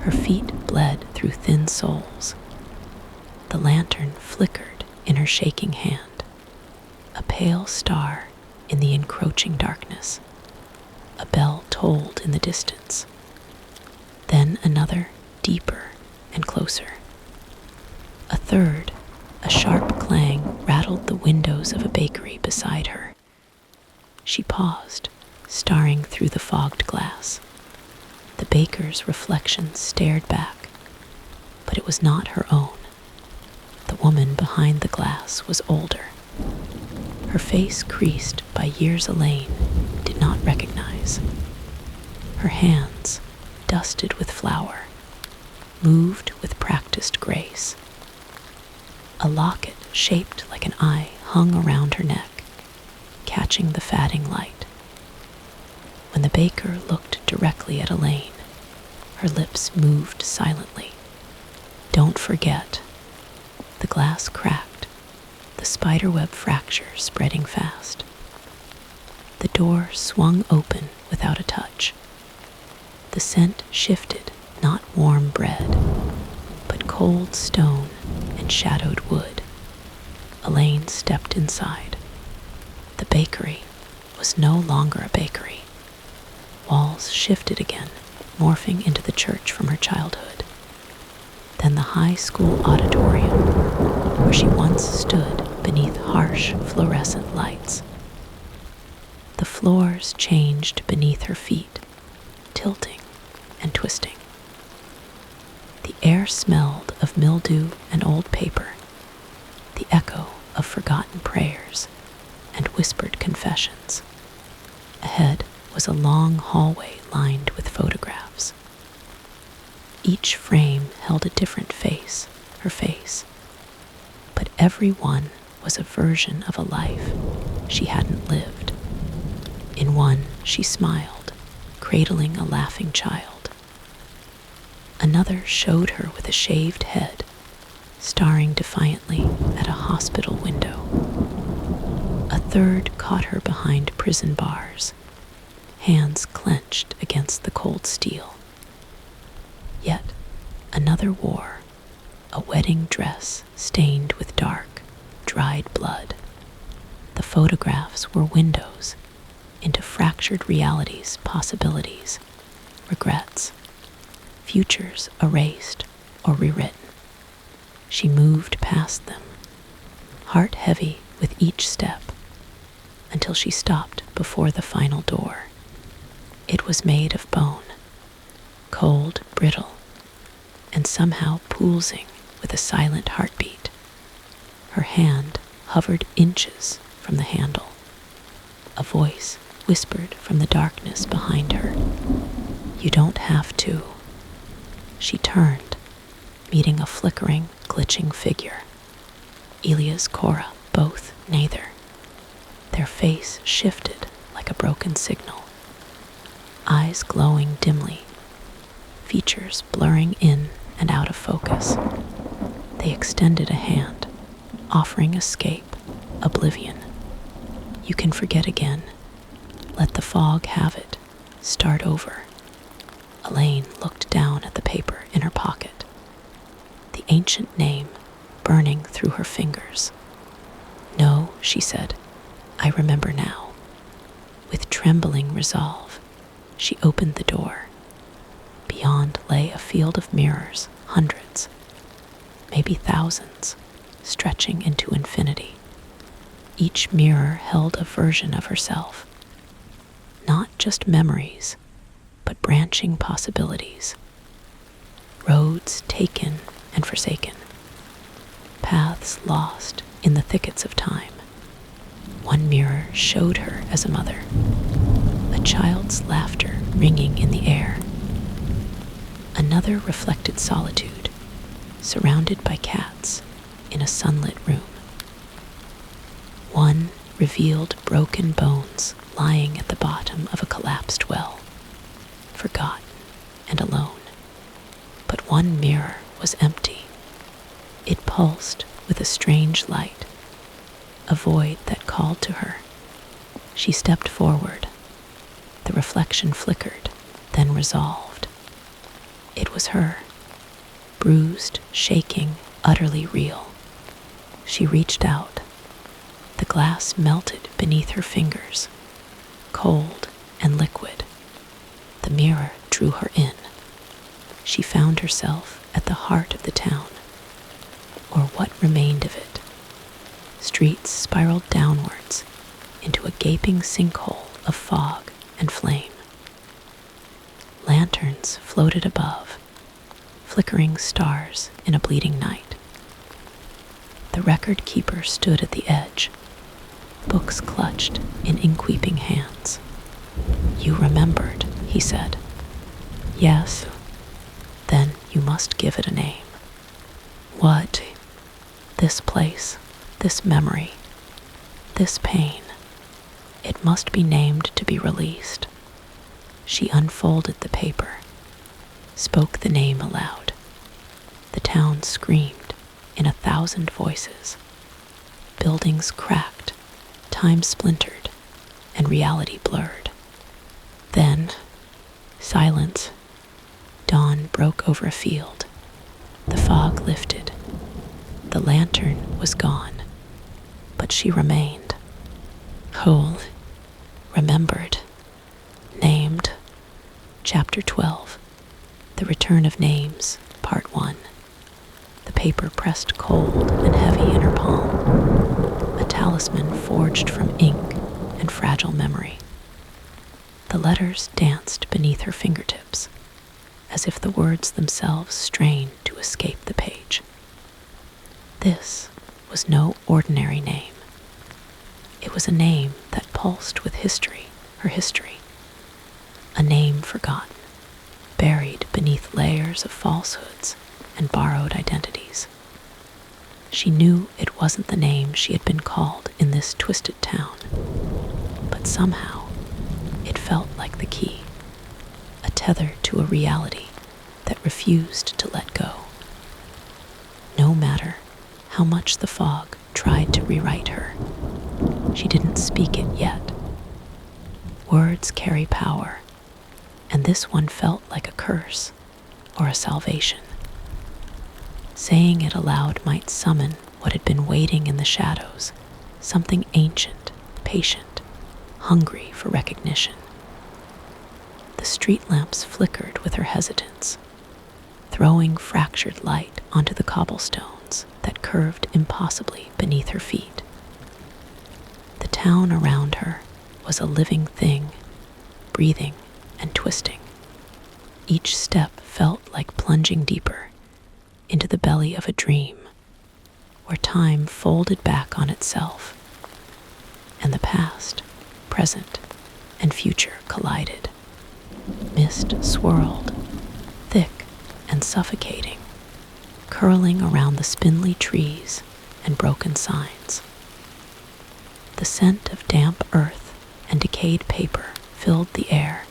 Her feet bled through thin soles. The lantern flickered in her shaking hand, a pale star in the encroaching darkness. A bell tolled in the distance. Then another, deeper and closer. A third, a sharp clang rattled the windows of a bakery beside her. She paused, staring through the fogged glass. The baker's reflection stared back, but it was not her own. The woman behind the glass was older. Her face creased by years Elaine did not recognize. Her hands, dusted with flour, moved with practiced grace. A locket shaped like an eye hung around her neck, catching the fading light. When the baker looked directly at Elaine, her lips moved silently. "Don't forget." The glass cracked, the spiderweb fracture spreading fast. The door swung open without a touch. The scent shifted, not warm bread, but cold stone and shadowed wood. Elaine stepped inside. The bakery was no longer a bakery. Walls shifted again, morphing into the church from her childhood. Then the high school auditorium, where she once stood beneath harsh fluorescent lights. The floors changed beneath her feet, tilting and twisting. The air smelled of mildew and old paper, the echo of forgotten prayers and whispered confessions. Ahead was a long hallway lined with photographs. Each frame held a different face, her face, but every one was a version of a life she hadn't lived. In one, she smiled, cradling a laughing child. Another showed her with a shaved head, staring defiantly at a hospital window. A third caught her behind prison bars, hands clenched against the cold steel. Yet another wore a wedding dress stained with dark, dried blood. The photographs were windows into fractured realities, possibilities, regrets, futures erased or rewritten. She moved past them, heart heavy with each step, until she stopped before the final door. It was made of bone, cold, brittle, and somehow pulsing with a silent heartbeat. Her hand hovered inches from the handle. A voice whispered from the darkness behind her, "You don't have to." She turned, meeting a flickering, glitching figure. Elias, Cora, both neither. Their face shifted like a broken signal. Eyes glowing dimly, features blurring in and out of focus. They extended a hand, offering escape, oblivion. You can forget again. Let the fog have it. Start over. Elaine looked down at the paper in her pocket. The ancient name burning through her fingers. No, she said, I remember now. With trembling resolve, she opened the door. Beyond lay a field of mirrors, hundreds, maybe thousands, stretching into infinity. Each mirror held a version of herself. Not just memories, but branching possibilities. Roads taken and forsaken. Paths lost in the thickets of time. One mirror showed her as a mother, a child's laughter ringing in the air. Another reflected solitude, surrounded by cats in a sunlit room. One revealed broken bones lying at the bottom of a collapsed well, forgotten and alone. But one mirror was empty. It pulsed with a strange light, a void that called to her. She stepped forward. The reflection flickered, then resolved. It was her, bruised, shaking, utterly real. She reached out. The glass melted beneath her fingers, cold and liquid. The mirror drew her in. She found herself at the heart of the town, or what remained of it. Streets spiraled downwards into a gaping sinkhole of fog and flame. Lanterns floated above, flickering stars in a bleeding night. The record keeper stood at the edge, books clutched in ink-weeping hands. You remembered, he said. Yes. Then you must give it a name. What? This place, this memory, this pain. It must be named to be released. She unfolded the paper, spoke the name aloud. The town screamed in 1,000 voices. Buildings cracked, time splintered, and reality blurred. Then, silence. Dawn broke over a field. The fog lifted. The lantern was gone, but she remained. Whole, remembered, named. Chapter 12. The Return of Names, Part 1. The paper pressed cold and heavy in her palm, a talisman forged from ink and fragile memory. The letters danced beneath her fingertips, as if the words themselves strained to escape the page. This was no ordinary name. It was a name that pulsed with history, her history. A name forgotten, buried beneath layers of falsehoods and borrowed identities. She knew it wasn't the name she had been called in this twisted town, but somehow it felt like the key, a tether to a reality that refused to let go. No matter how much the fog tried to rewrite her, she didn't speak it yet. Words carry power, and this one felt like a curse or a salvation. Saying it aloud might summon what had been waiting in the shadows, something ancient, patient, hungry for recognition. The street lamps flickered with her hesitance, throwing fractured light onto the cobblestones that curved impossibly beneath her feet. The town around her was a living thing, breathing and twisting. Each step felt like plunging deeper into the belly of a dream, where time folded back on itself, and the past, present, and future collided. Mist swirled, thick and suffocating, curling around the spindly trees and broken signs. The scent of damp earth and decayed paper filled the air,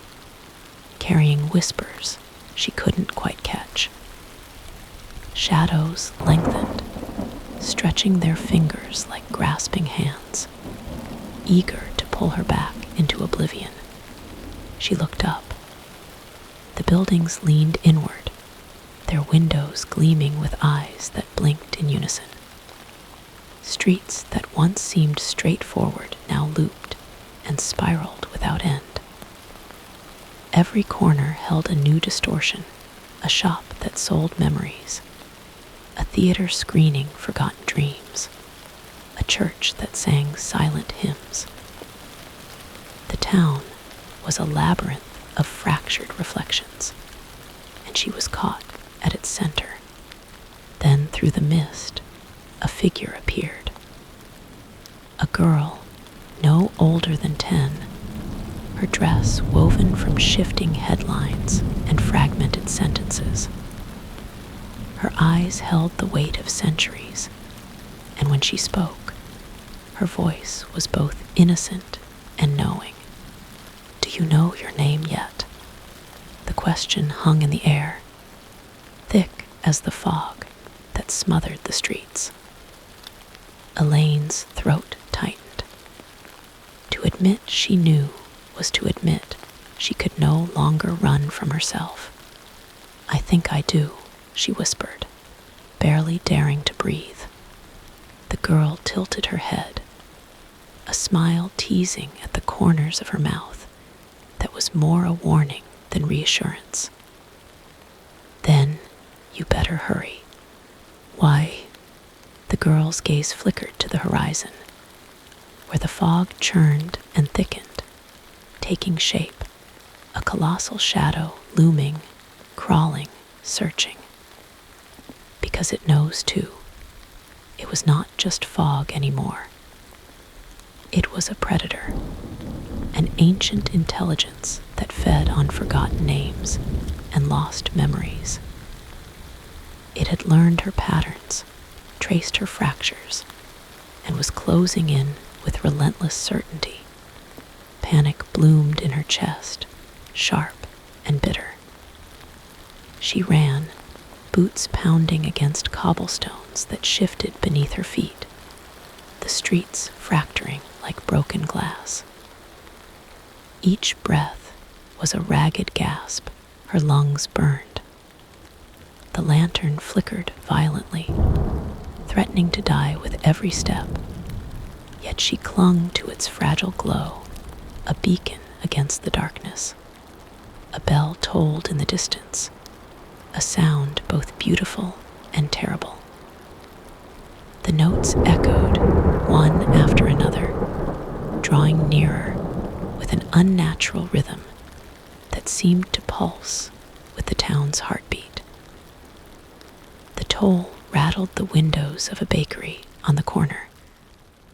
carrying whispers she couldn't quite catch. Shadows lengthened, stretched stretching their fingers like grasping hands, eager to pull her back into oblivion. She looked up. The buildings leaned inward, their windows gleaming with eyes that blinked in unison. Streets that once seemed straightforward now looped and spiraled without end. Every corner held a new distortion, a shop that sold memories, a theater screening forgotten dreams, a church that sang silent hymns. The town was a labyrinth of fractured reflections, and she was caught at its center. Then through the mist, a figure appeared. A girl, no older than 10, her dress woven from shifting headlines and fragmented sentences. Her eyes held the weight of centuries, and when she spoke, her voice was both innocent and knowing. "Do you know your name yet?" The question hung in the air, thick as the fog that smothered the streets. Elaine's throat tightened. To admit she knew was to admit she could no longer run from herself. "I think I do," she whispered, barely daring to breathe. The girl tilted her head, a smile teasing at the corners of her mouth that was more a warning than reassurance. "Then you better hurry." "Why?" The girl's gaze flickered to the horizon, where the fog churned and thickened, taking shape, a colossal shadow looming, crawling, searching. Because it knows too. It was not just fog anymore. It was a predator, an ancient intelligence that fed on forgotten names and lost memories. It had learned her patterns, traced her fractures, and was closing in with relentless certainty. Panic bloomed in her chest, sharp and bitter. She ran, boots pounding against cobblestones that shifted beneath her feet, the streets fracturing like broken glass. Each breath was a ragged gasp, her lungs burned. The lantern flickered violently, threatening to die with every step, yet she clung to its fragile glow, a beacon against the darkness. A bell tolled in the distance, a sound both beautiful and terrible. The notes echoed, one after another, drawing nearer with an unnatural rhythm that seemed to pulse with the town's heartbeat. The toll rattled the windows of a bakery on the corner,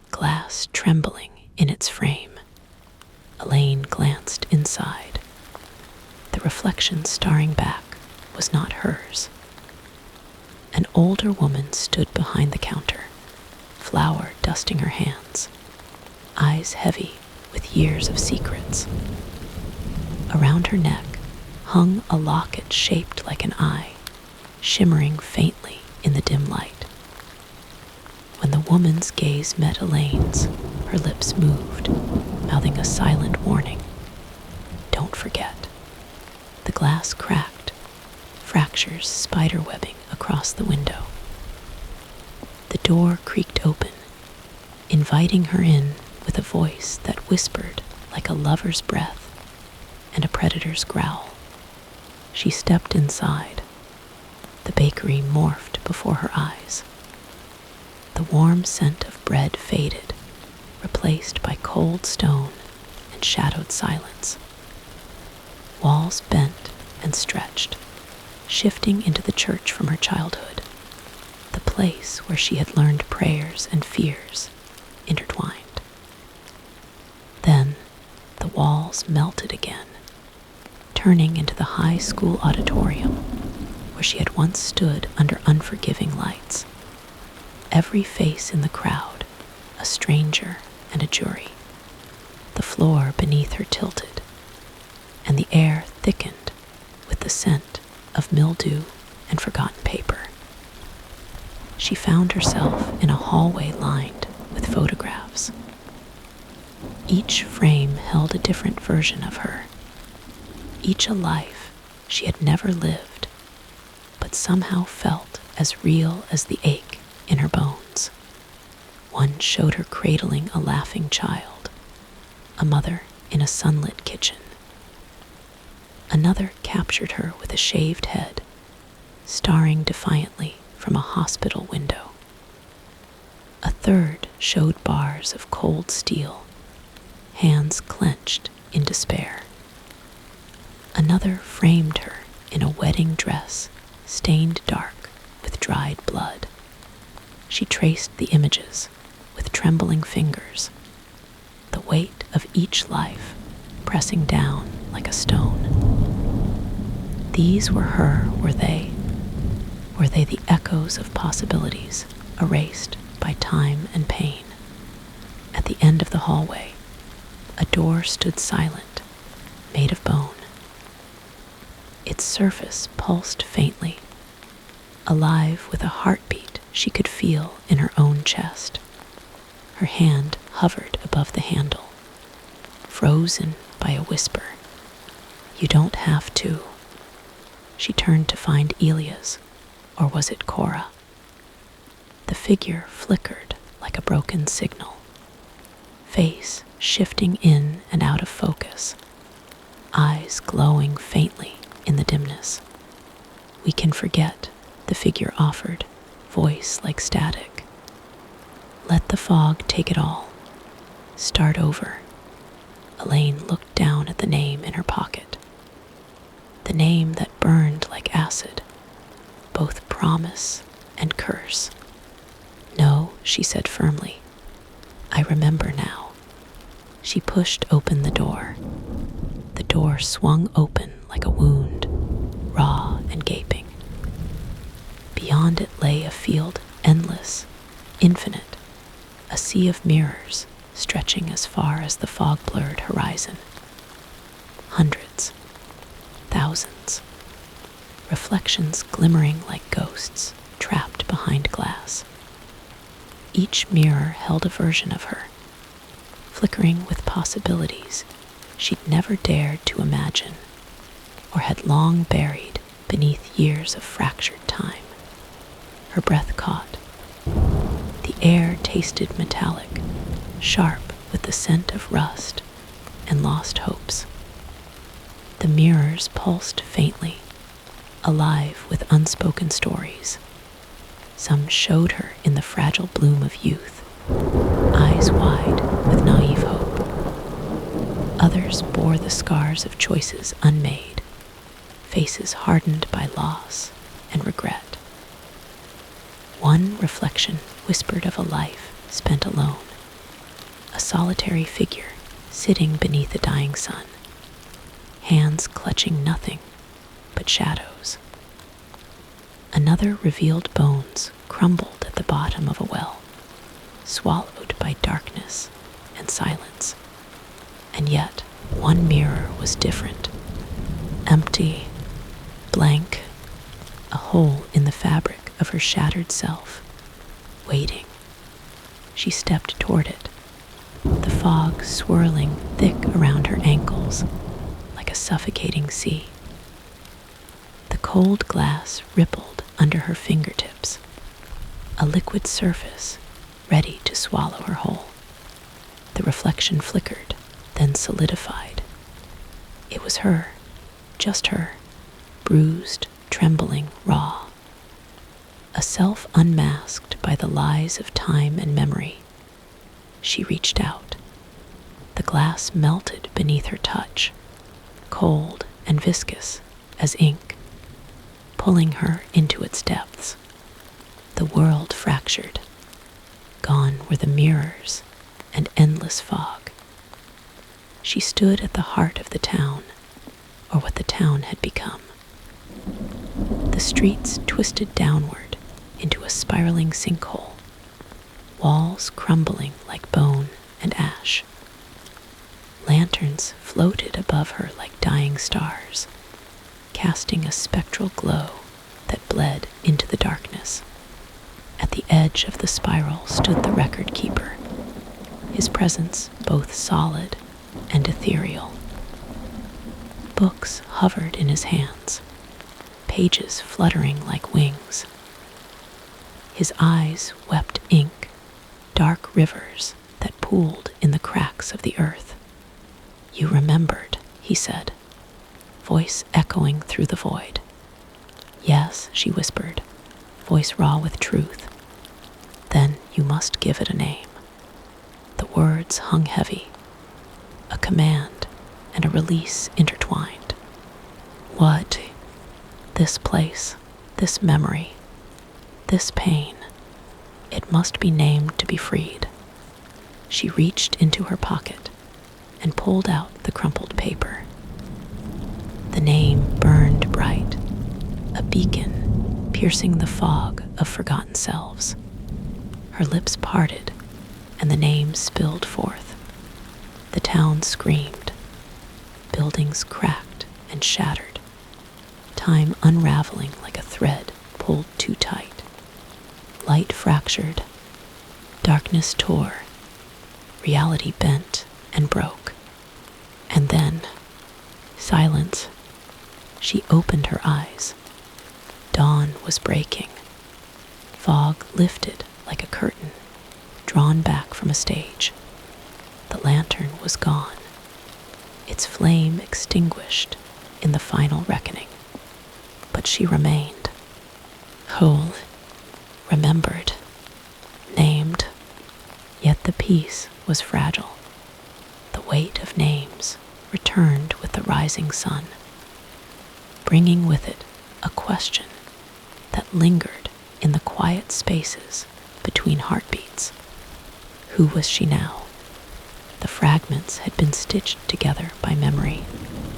glass trembling in its frame. Elaine glanced inside. The reflection staring back was not hers. An older woman stood behind the counter, flour dusting her hands, eyes heavy with years of secrets. Around her neck hung a locket shaped like an eye, shimmering faintly in the dim light. When the woman's gaze met Elaine's, her lips moved, mouthing a silent warning. "Don't forget." The glass cracked, fractures spiderwebbing across the window. The door creaked open, inviting her in with a voice that whispered like a lover's breath and a predator's growl. She stepped inside. The bakery morphed before her eyes. The warm scent of bread faded, replaced by cold stone and shadowed silence. Walls bent and stretched, shifting into the church from her childhood, the place where she had learned prayers and fears intertwined. Then the walls melted again, turning into the high school auditorium where she had once stood under unforgiving lights. Every face in the crowd, a stranger and a jury. The floor beneath her tilted, and the air thickened with the scent of mildew and forgotten paper. she found herself in a hallway lined with photographs. Each frame held a different version of her, each a life she had never lived, but somehow felt as real as the ache in her bones. One showed her cradling a laughing child, a mother in a sunlit kitchen. Another captured her with a shaved head, staring defiantly from a hospital window. A third showed bars of cold steel, hands clenched in despair. Another framed her in a wedding dress stained dark with dried blood. She traced the images with trembling fingers, the weight of each life pressing down like a stone. These were her, were they? Were they the echoes of possibilities erased by time and pain? At the end of the hallway, a door stood silent, made of bone. Its surface pulsed faintly, alive with a heartbeat she could feel in her own chest. Her hand hovered above the handle, frozen by a whisper. "You don't have to." She turned to find Elia's, or was it Cora? The figure flickered like a broken signal, face shifting in and out of focus, eyes glowing faintly in the dimness. "We can forget," the figure offered, voice like static. "Let the fog take it all. Start over." Elaine looked down at the name in her pocket. The name that burned like acid, both promise and curse. "No," she said firmly. "I remember now." She pushed open the door. The door swung open like a wound, raw and gaping. Beyond it lay a field endless, infinite, a sea of mirrors stretching as far as the fog-blurred horizon. Hundreds, thousands, reflections glimmering like ghosts trapped behind glass. Each mirror held a version of her, flickering with possibilities she'd never dared to imagine, or had long buried beneath years of fractured time. Her breath caught. The air tasted metallic, sharp with the scent of rust and lost hopes. The mirrors pulsed faintly, alive with unspoken stories. Some showed her in the fragile bloom of youth, eyes wide with naive hope. Others bore the scars of choices unmade, faces hardened by loss and regret. One reflection whispered of a life spent alone, a solitary figure sitting beneath a dying sun, hands clutching nothing but shadows. Another revealed bones crumbled at the bottom of a well, swallowed by darkness and silence. And yet, one mirror was different, empty, blank, a hole in the fabric of her shattered self, waiting. She stepped toward it, the fog swirling thick around her ankles like a suffocating sea. The cold glass rippled under her fingertips, a liquid surface ready to swallow her whole. The reflection flickered, then solidified. It was her, just her, bruised, trembling, raw. A self unmasked by the lies of time and memory. She reached out. The glass melted beneath her touch, cold and viscous as ink, pulling her into its depths. The world fractured. Gone were the mirrors and endless fog. She stood at the heart of the town, or what the town had become. The streets twisted downward into a spiraling sinkhole, walls crumbling like bone and ash. Lanterns floated above her like dying stars, casting a spectral glow that bled into the darkness. At the edge of the spiral stood the record keeper, his presence both solid and ethereal. Books hovered in his hands, pages fluttering like wings. His eyes wept ink, dark rivers that pooled in the cracks of the earth. "You remembered," he said, voice echoing through the void. "Yes," she whispered, voice raw with truth. "Then you must give it a name." The words hung heavy, a command and a release intertwined. "What? This place, this memory, this pain, it must be named to be freed." She reached into her pocket and pulled out the crumpled paper. The name burned bright, a beacon piercing the fog of forgotten selves. Her lips parted, and the name spilled forth. The town screamed. Buildings cracked and shattered, time unraveling like a thread pulled too tight. Light fractured, darkness tore, reality bent and broke. And then, silence. She opened her eyes. Dawn was breaking. Fog lifted like a curtain, drawn back from a stage. The lantern was gone, its flame extinguished in the final reckoning. But she remained, whole, remembered, named. Yet the peace was fragile. The weight of names returned with the rising sun, bringing with it a question that lingered in the quiet spaces between heartbeats. Who was she now? The fragments had been stitched together by memory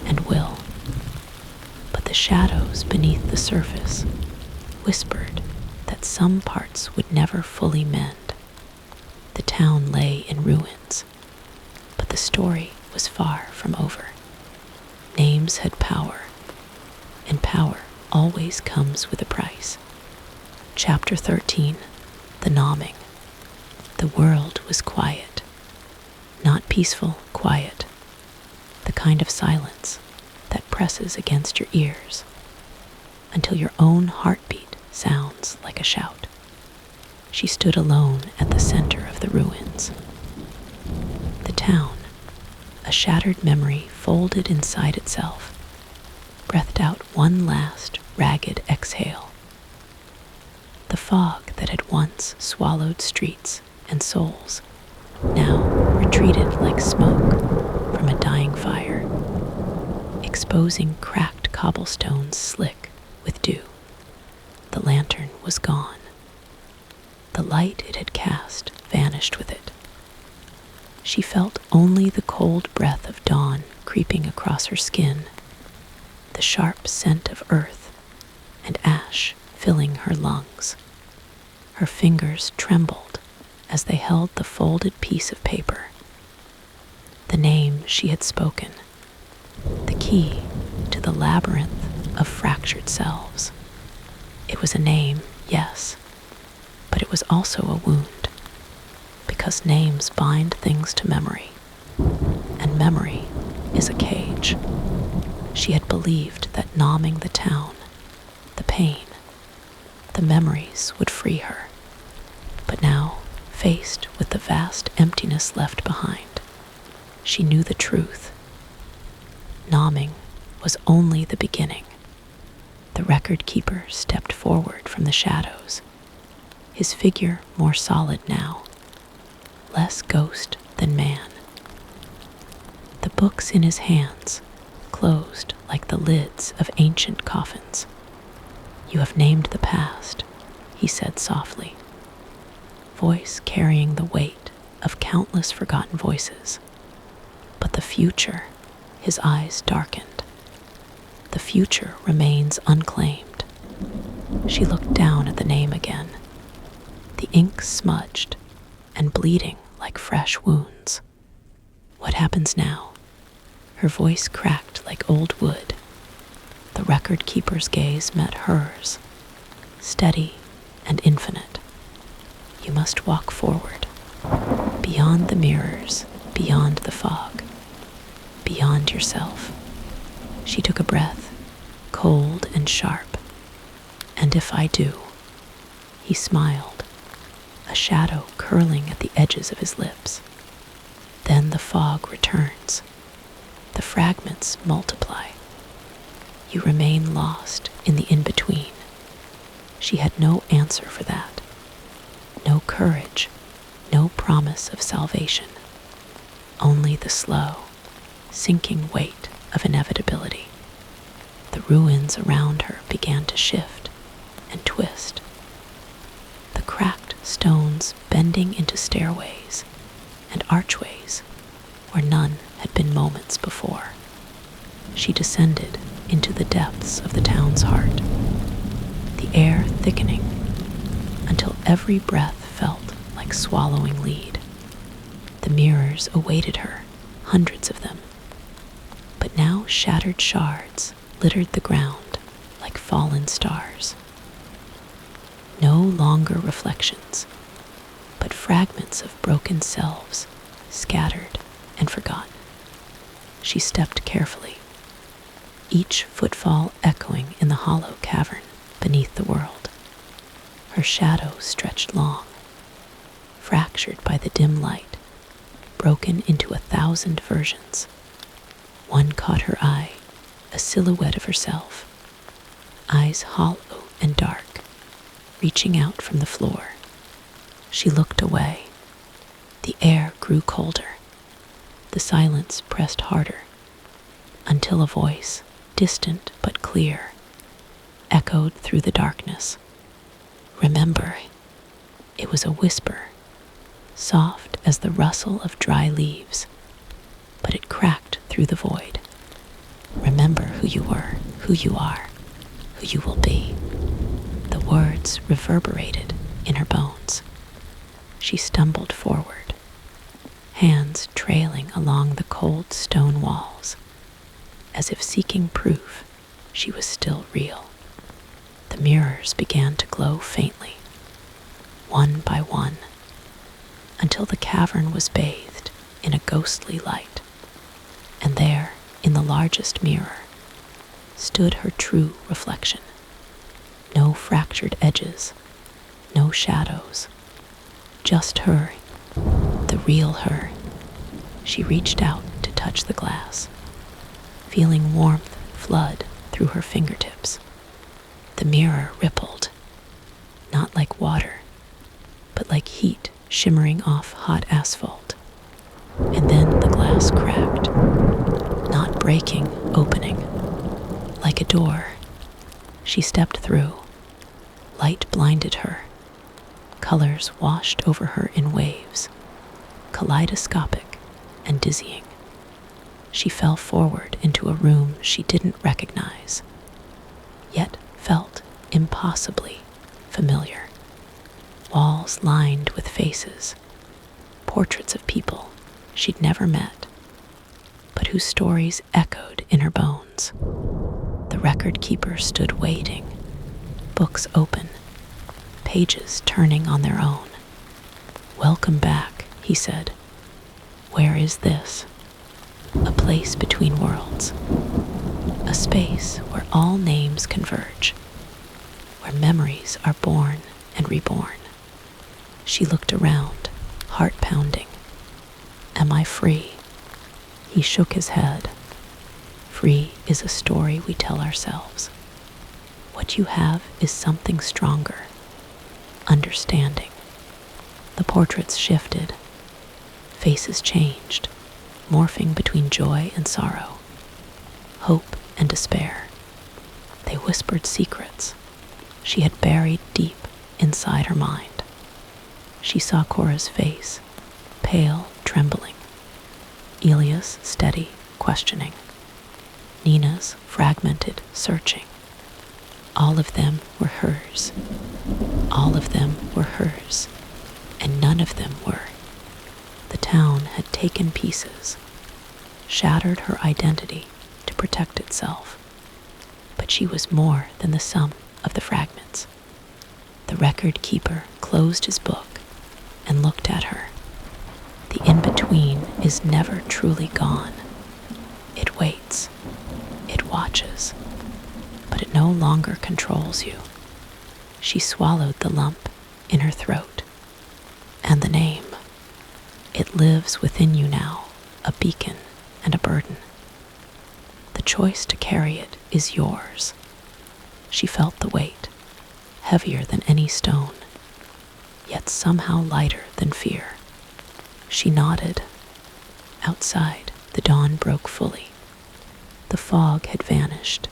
and will, but the shadows beneath the surface whispered that some parts would never fully mend. The town lay in ruins, but the story was far from over. Names had power, and power always comes with a price. Chapter 13, The Nomming. The world was quiet. Not peaceful quiet, the kind of silence that presses against your ears until your own heartbeat sounds like a shout. She stood alone at the center of the ruins. The town, a shattered memory folded inside itself, breathed out one last ragged exhale. The fog that had once swallowed streets and souls now retreated like smoke from a dying fire, exposing cracked cobblestones slick with dew. The lantern was gone. The light it had cast vanished with it. She felt only the cold breath of dawn creeping across her skin, the sharp scent of earth and ash filling her lungs. Her fingers trembled as they held the folded piece of paper. The name she had spoken, the key to the labyrinth of fractured selves. It was a name, yes, but it was also a wound, because names bind things to memory, and memory is a cage. She had believed that numbing the town, the pain, the memories would free her, but now, faced with the vast emptiness left behind, she knew the truth. Numbing was only the beginning. The record keeper stepped forward from the shadows, his figure more solid now, less ghost than man. The books in his hands closed like the lids of ancient coffins. "You have named the past," he said softly, voice carrying the weight of countless forgotten voices. But the future, his eyes darkened. The future remains unclaimed. She looked down at the name again, the ink smudged and bleeding like fresh wounds. What happens now? Her voice cracked like old wood. The record keeper's gaze met hers, steady and infinite. must walk forward, beyond the mirrors, beyond the fog, beyond yourself. She took a breath, cold and sharp. And if I do, he smiled, a shadow curling at the edges of his lips. Then the fog returns. The fragments multiply. You remain lost in the in-between. She had no answer for that. No courage, no promise of salvation. Only the slow, sinking weight of inevitability. The ruins around her began to shift and twist. The cracked stones bending into stairways and archways where none had been moments before. She descended into the depths of the town's heart, the air thickening until every breath felt like swallowing lead. The mirrors awaited her, hundreds of them, but now shattered shards littered the ground like fallen stars. No longer reflections, but fragments of broken selves, scattered and forgotten. She stepped carefully, each footfall echoing in the hollow cavern beneath the world. Her shadow stretched long, fractured by the dim light, broken into 1,000 versions. One caught her eye, a silhouette of herself, eyes hollow and dark, reaching out from the floor. She looked away. The air grew colder. The silence pressed harder, until a voice, distant but clear, echoed through the darkness. Remember, it was a whisper, soft as the rustle of dry leaves, but it cracked through the void. Remember who you were, who you are, who you will be. The words reverberated in her bones. She stumbled forward, hands trailing along the cold stone walls, as if seeking proof she was still real. The mirrors began to glow faintly, one by one, until the cavern was bathed in a ghostly light. And there, in the largest mirror, stood her true reflection. No fractured edges, no shadows, just her, the real her. She reached out to touch the glass, feeling warmth flood through her fingertips. The mirror rippled, not like water, but like heat shimmering off hot asphalt. And then the glass cracked, not breaking, opening, like a door. She stepped through. Light blinded her. Colors washed over her in waves, kaleidoscopic and dizzying. She fell forward into a room she didn't recognize, yet felt impossibly familiar. Walls lined with faces, portraits of people she'd never met, but whose stories echoed in her bones. The record keeper stood waiting, books open, pages turning on their own. "Welcome back," he said. "Where is this?" A place between worlds, a space where all names converge, where memories are born and reborn. She looked around, heart pounding. "Am I free?" He shook his head. Free is a story we tell ourselves. What you have is something stronger, understanding. The portraits shifted, faces changed, morphing between joy and sorrow, hope and despair. They whispered secrets she had buried deep inside her mind. She saw Cora's face, pale, trembling. Elias, steady, questioning. Nina's fragmented, searching. All of them were hers. All of them were hers, and none of them were. The town had taken pieces, shattered her identity to protect itself, but she was more than the sum of the fragments. The record keeper closed his book and looked at her. The in-between is never truly gone. It waits, it watches, but it no longer controls you. She swallowed the lump in her throat, and the name. It lives within you now, a beacon and a burden. The choice to carry it is yours. She felt the weight, heavier than any stone, yet somehow lighter than fear. She nodded. Outside, the dawn broke fully. The fog had vanished.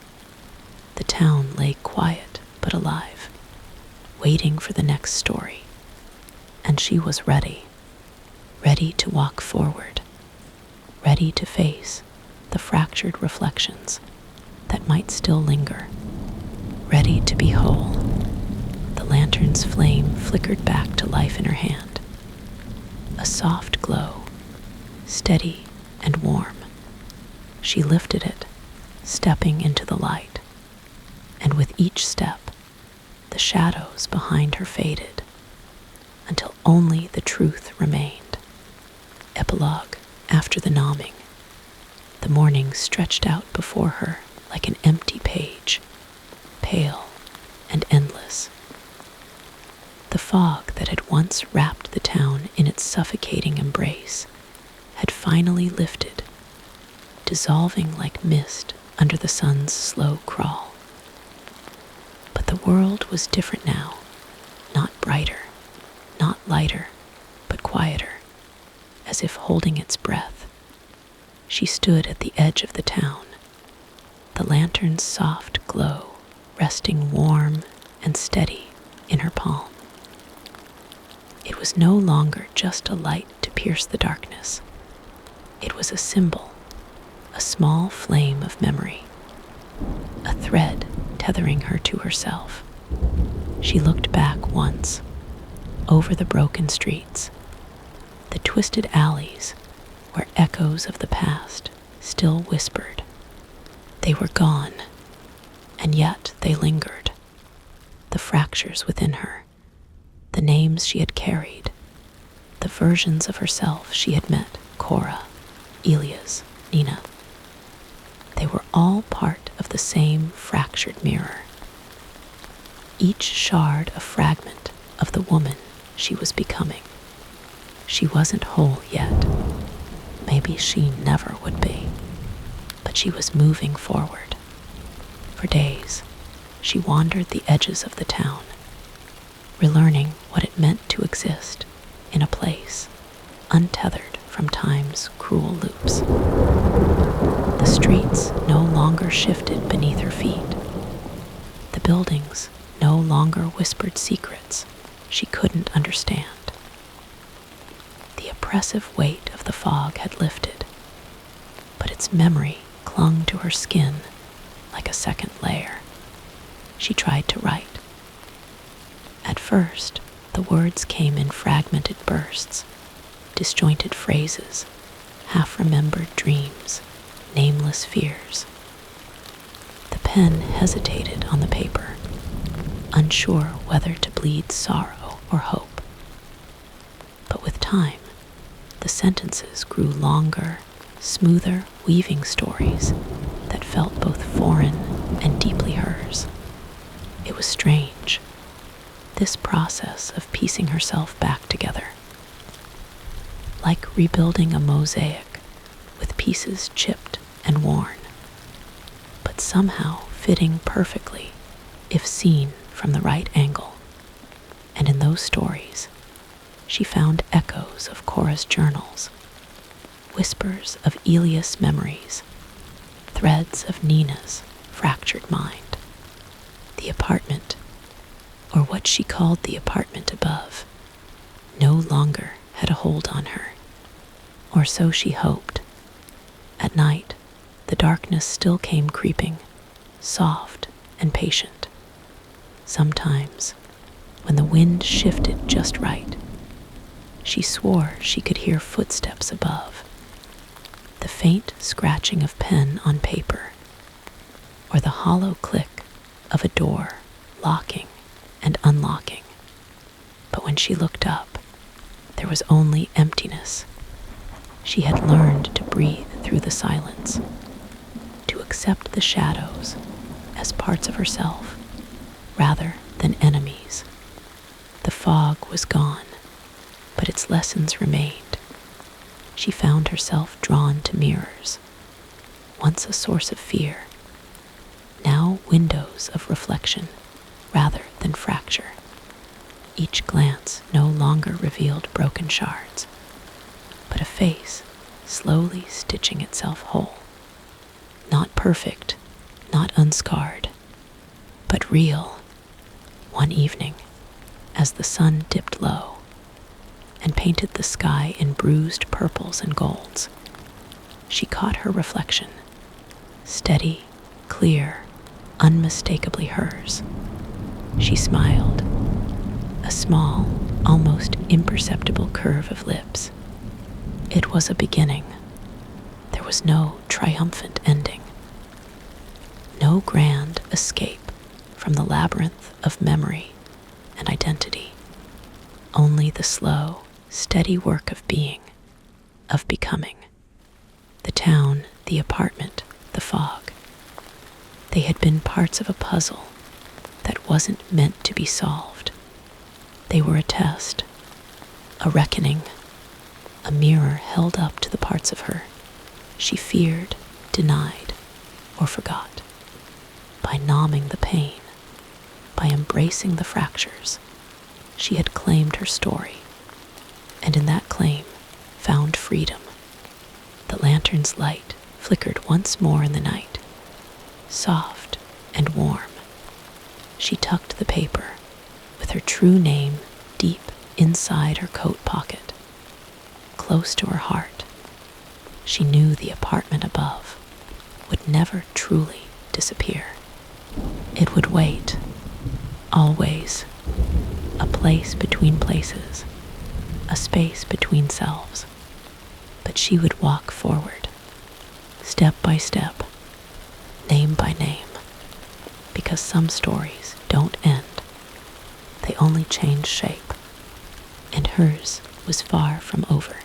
The town lay quiet but alive, waiting for the next story. And she was ready to walk forward, ready to face the fractured reflections that might still linger, ready to be whole. The lantern's flame flickered back to life in her hand. A soft glow, steady and warm. She lifted it, stepping into the light, and with each step, the shadows behind her faded, until only the truth remained. Epilogue. After the gnawing, the morning stretched out before her like an empty page, pale and endless. The fog that had once wrapped the town in its suffocating embrace had finally lifted, dissolving like mist under the sun's slow crawl. But the world was different now, not brighter, not lighter, but quieter, as if holding its breath. She stood at the edge of the town, the lantern's soft glow resting warm and steady in her palm. It was no longer just a light to pierce the darkness. It was a symbol, a small flame of memory, a thread tethering her to herself. She looked back once, over the broken streets, the twisted alleys where echoes of the past still whispered. They were gone, and yet they lingered. The fractures within her, the names she had carried, the versions of herself she had met, Cora, Elias, Nina. They were all part of the same fractured mirror. Each shard a fragment of the woman she was becoming. She wasn't whole yet. Maybe she never would be. But she was moving forward. For days, she wandered the edges of the town, relearning what it meant to exist in a place untethered from time's cruel loops. The streets no longer shifted beneath her feet. The buildings no longer whispered secrets she couldn't understand. The oppressive weight of the fog had lifted, but its memory clung to her skin like a second layer. She tried to write. At first, the words came in fragmented bursts, disjointed phrases, half-remembered dreams, nameless fears. The pen hesitated on the paper, unsure whether to bleed sorrow or hope. But with time, the sentences grew longer, smoother, weaving stories that felt both foreign and deeply hers. It was strange, this process of piecing herself back together. Like rebuilding a mosaic with pieces chipped and worn, but somehow fitting perfectly if seen from the right angle. And in those stories, she found echoes of Cora's journals, whispers of Elias' memories, threads of Nina's fractured mind. The apartment, or what she called the apartment above, no longer had a hold on her, or so she hoped. At night, the darkness still came creeping, soft and patient. Sometimes, when the wind shifted just right, she swore she could hear footsteps above, the faint scratching of pen on paper, or the hollow click of a door locking and unlocking. But when she looked up, there was only emptiness. She had learned to breathe through the silence, to accept the shadows as parts of herself rather than enemies. The fog was gone, but its lessons remained. She found herself drawn to mirrors, once a source of fear, now windows of reflection rather than fracture. Each glance no longer revealed broken shards, but a face slowly stitching itself whole. Not perfect, not unscarred, but real. One evening, as the sun dipped low and painted the sky in bruised purples and golds, she caught her reflection, steady, clear, unmistakably hers. She smiled, a small, almost imperceptible curve of lips. It was a beginning. There was no triumphant ending, no grand escape from the labyrinth of memory and identity, only the slow, steady work of being, of becoming. The town, the apartment, the fog. They had been parts of a puzzle that wasn't meant to be solved. They were a test, a reckoning, a mirror held up to the parts of her she feared, denied, or forgot. By numbing the pain, by embracing the fractures, she had claimed her story, and in that claim found freedom. The lantern's light flickered once more in the night, soft and warm. She tucked the paper, with her true name deep inside her coat pocket, close to her heart. She knew the apartment above would never truly disappear. It would wait, always, a place between places, a space between selves. But she would walk forward, step by step, name by name, because some stories don't end. They only change shape, and hers was far from over.